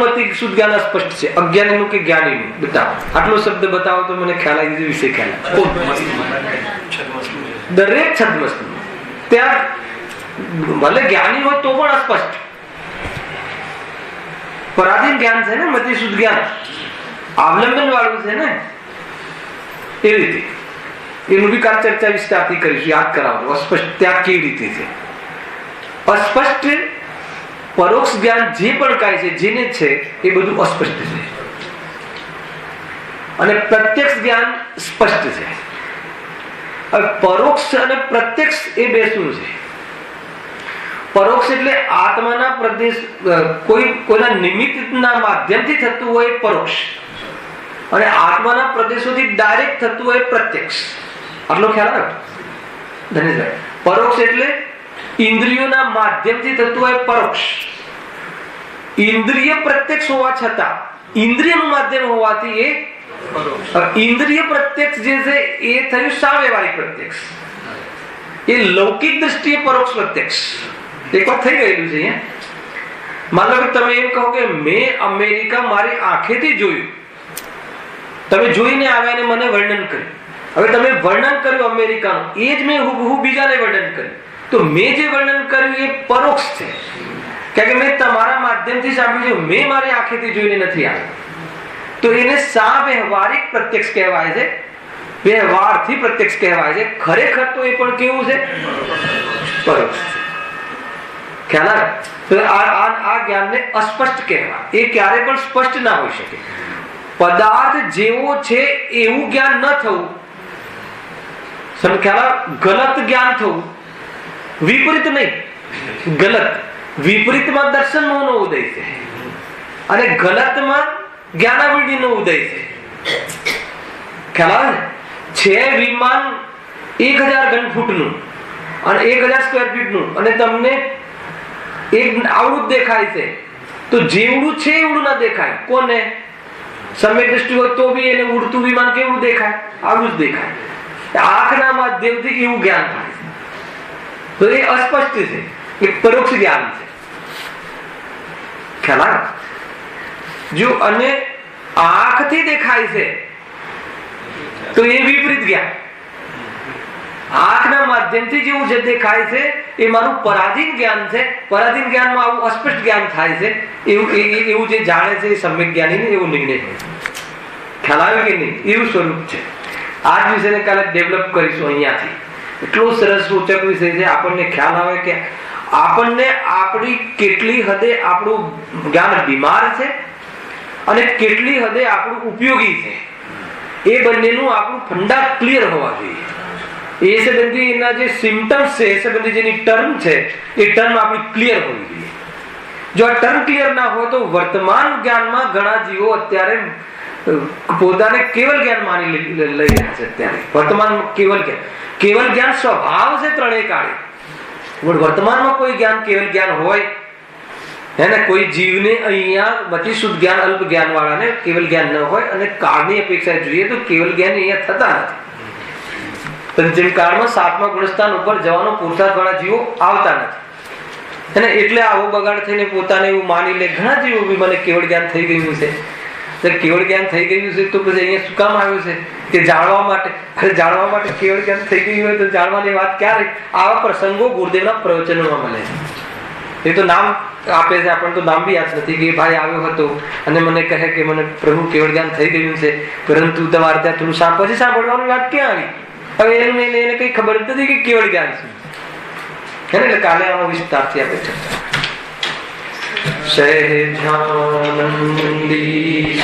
મતિ શુદ્ધ જ્ઞાન અસ્પષ્ટ છે? અજ્ઞાનીનું કે જ્ઞાનીનું? બતાવો. આટલો શબ્દ બતાવો તો મને ખ્યાલ આવી જાય, વિષય ખ્યાલ. દરેક છદ્મસ્તું ત્યાં ભલે જ્ઞાની હોય તો પણ અસ્પષ્ટ. પરાધીન જ્ઞાન છે ને મતિ શુદ્ધ જ્ઞાન, અવલંબન વાળું છે ને. એ રીતે એનું બી કાલ ચર્ચા વિસ્તારથી કરીશું. યાદ કરાવો અસ્પષ્ટ ત્યાં કેવી રીતે છે. અસ્પષ્ટ પરોક્ષ જ્ઞાન જે પણ કાંઈ છે, જેને છે એ બધું અસ્પષ્ટ છે. અને પ્રત્યક્ષ જ્ઞાન સ્પષ્ટ છે. હવે પરોક્ષ અને પ્રત્યક્ષ એ 2 શું છે? પરોક્ષ એટલે આત્માના પ્રદેશ, કોઈના નિમિત્તના માધ્યમથી થતું હોય પરોક્ષ, અને આત્માના પ્રદેશોથી ડાયરેક્ટ થતું હોય પ્રત્યક્ષ. આટલો ખ્યાલ આવે? ધનેશભાઈ, પરોક્ષ એટલે ઇન્દ્રિયોના માધ્યમથી થતું હોય પરોક્ષ. ઇન્દ્રિય પ્રત્યક્ષ હોવા છતાં ઇન્દ્રિયનું માધ્યમ હોવાથી એ ઇન્દ્રિય પ્રત્યક્ષ જે છે એ થયું સાવ્યવહારિક પ્રત્યક્ષ. એ લૌકિક દ્રષ્ટિએ પરોક્ષ પ્રત્યક્ષ એક વાર થઈ ગયેલું છે અહીંયા. માનો કે તમે એમ કહો કે મેં અમેરિકા મારી આંખેથી જોયું, તમે જોઈને આવ્યા અને મને વર્ણન કર્યું. હવે તમે વર્ણન કર્યું અમેરિકાનું, એ જ મેં હુબહુ બીજાને વર્ણન કર્યું, તો મેં જે વર્ણન કર્યું એ પરોક્ષ છે, કારણ કે મેં તમારા માધ્યમથી સાંભળ્યું, મેં મારી આંખેથી જોઈને નથી આવ્યું. તો એને સાવ્યવહારિક પ્રત્યક્ષ કહેવાય છે, વ્યવહારથી પ્રત્યક્ષ કહેવાય છે. ખરેખર તો એ પણ કેવું છે? પરોક્ષ. ખ્યાલ આવે? તો આ જ્ઞાનને અસ્પષ્ટ કહેવાય. એ ક્યારે પણ સ્પષ્ટ ના હોઈ શકે. પદાર્થ જેવો છે એવું જ્ઞાન ન થવું, ગલત જ્ઞાન થવું, વિપરીત નહીં, ગલત. વિપરીતમાં દર્શન મોહનો ઉદય છે અને ગલતમાં જ્ઞાનાવૃત્તિનો ઉદય છે. ખ્યાલ આવે ને? છે વિમાન 1000 ઘન ફૂટનું અને 1000 સ્ક્વેર ફીટનું અને તમને એક આવડું દેખાય છે, તો જેવડું છે એવડું ના દેખાય. કોને સમ્યક દ્રષ્ટિ હોય તો બી એને ઉડતું વિમાન કેવું દેખાય? આવડું જ દેખાય. આંખના માધ્યમથી એવું જ્ઞાન થાય છે, તો એ અસ્પષ્ટ છે, એ પરોક્ષ જ્ઞાન છે. ખ્યાલ આવે? જો અને આંખથી દેખાય છે તો એ વિપરીત જ્ઞાન. આંખના માધ્યમથી જેવું જે દેખાય છે એ મારું પરાધીન જ્ઞાન છે. પરાધીન જ્ઞાનમાં આવું અસ્પષ્ટ જ્ઞાન થાય છે. એવું જે જાણે છે એ સમ્યક જ્ઞાની એવો નિર્ણય હોય. ખ્યાલ આવે કે નહીં? એવું સ્વરૂપ છે. આ જ વિષયને કાલે ડેવલપ કરીશું અહીંયાથી. એટલો સરસ સૂચક વિષય છે. આપણને ખ્યાલ આવે કે આપણને આપણી કેટલી હદે આપણું જ્ઞાન બીમાર છે અને કેટલી હદે આપણું ઉપયોગી છે. એ બંનેનું આપણું ફંડા ક્લિયર હોવા જોઈએ. એ સંબંધી એના જે સિમ્ટમ્સ છે, એ સંબંધી જેની ટર્મ છે, એ ટર્મ આપણી ક્લિયર હોવી જોઈએ. જો આ ટર્મ ક્લિયર ના હોય તો વર્તમાન જ્ઞાનમાં ઘણા જીવો અત્યારે પોતાને કેવલ જ્ઞાન માની લઈ રહ્યા છે. અત્યારે વર્તમાનમાં કેવલ જ્ઞાન સ્વભાવ છે ત્રણેય કાળે. વર્તમાનમાં કોઈ જ્ઞાન કેવલ જ્ઞાન હોય હે ને, કોઈ જીવને અહીંયા બધી શુદ્ધ જ્ઞાન અલ્પ જ્ઞાન વાળાને કેવલ જ્ઞાન ન હોય અને કાળની અપેક્ષા જોઈએ તો કેવલ જ્ઞાન અહીંયા થતા નથી. જેમ કાળમાં 7મા ગુણસ્થાન ઉપર જવાનો પુરુષાર્થ વાળા જીવો આવતા નથી, એટલે આવો બગાડ થઈને પોતાને એવું માની લે. ઘણા જીવો બી મને કેવળ જ્ઞાન થઈ ગયું છે. કેવળ જ્ઞાન થઈ ગયું છે તો પછી અહીંયા શું કામ આવ્યું છે? કે જાણવા માટે. કેવળ જ્ઞાન થઈ ગયું હોય તો જાણવાની વાત ક્યારે? આવા પ્રસંગો ગુરુદેવના પ્રવચનોમાં મળે છે. એ તો નામ આપે છે, આપણને તો નામ બી યાદ નથી કે ભાઈ આવ્યો હતો અને મને કહે કે મને પ્રભુ કેવળ જ્ઞાન થઈ ગયું છે, પરંતુ તમારે ત્યાં થોડું પછી સાંભળવાની વાત ક્યાં આવી? હવે એને કઈ ખબર જ નથી કે કેવળ જ્ઞાન શું. એટલે કાલે આનો વિસ્તારથી આપણે ચર્ચા. સહેજાનંદી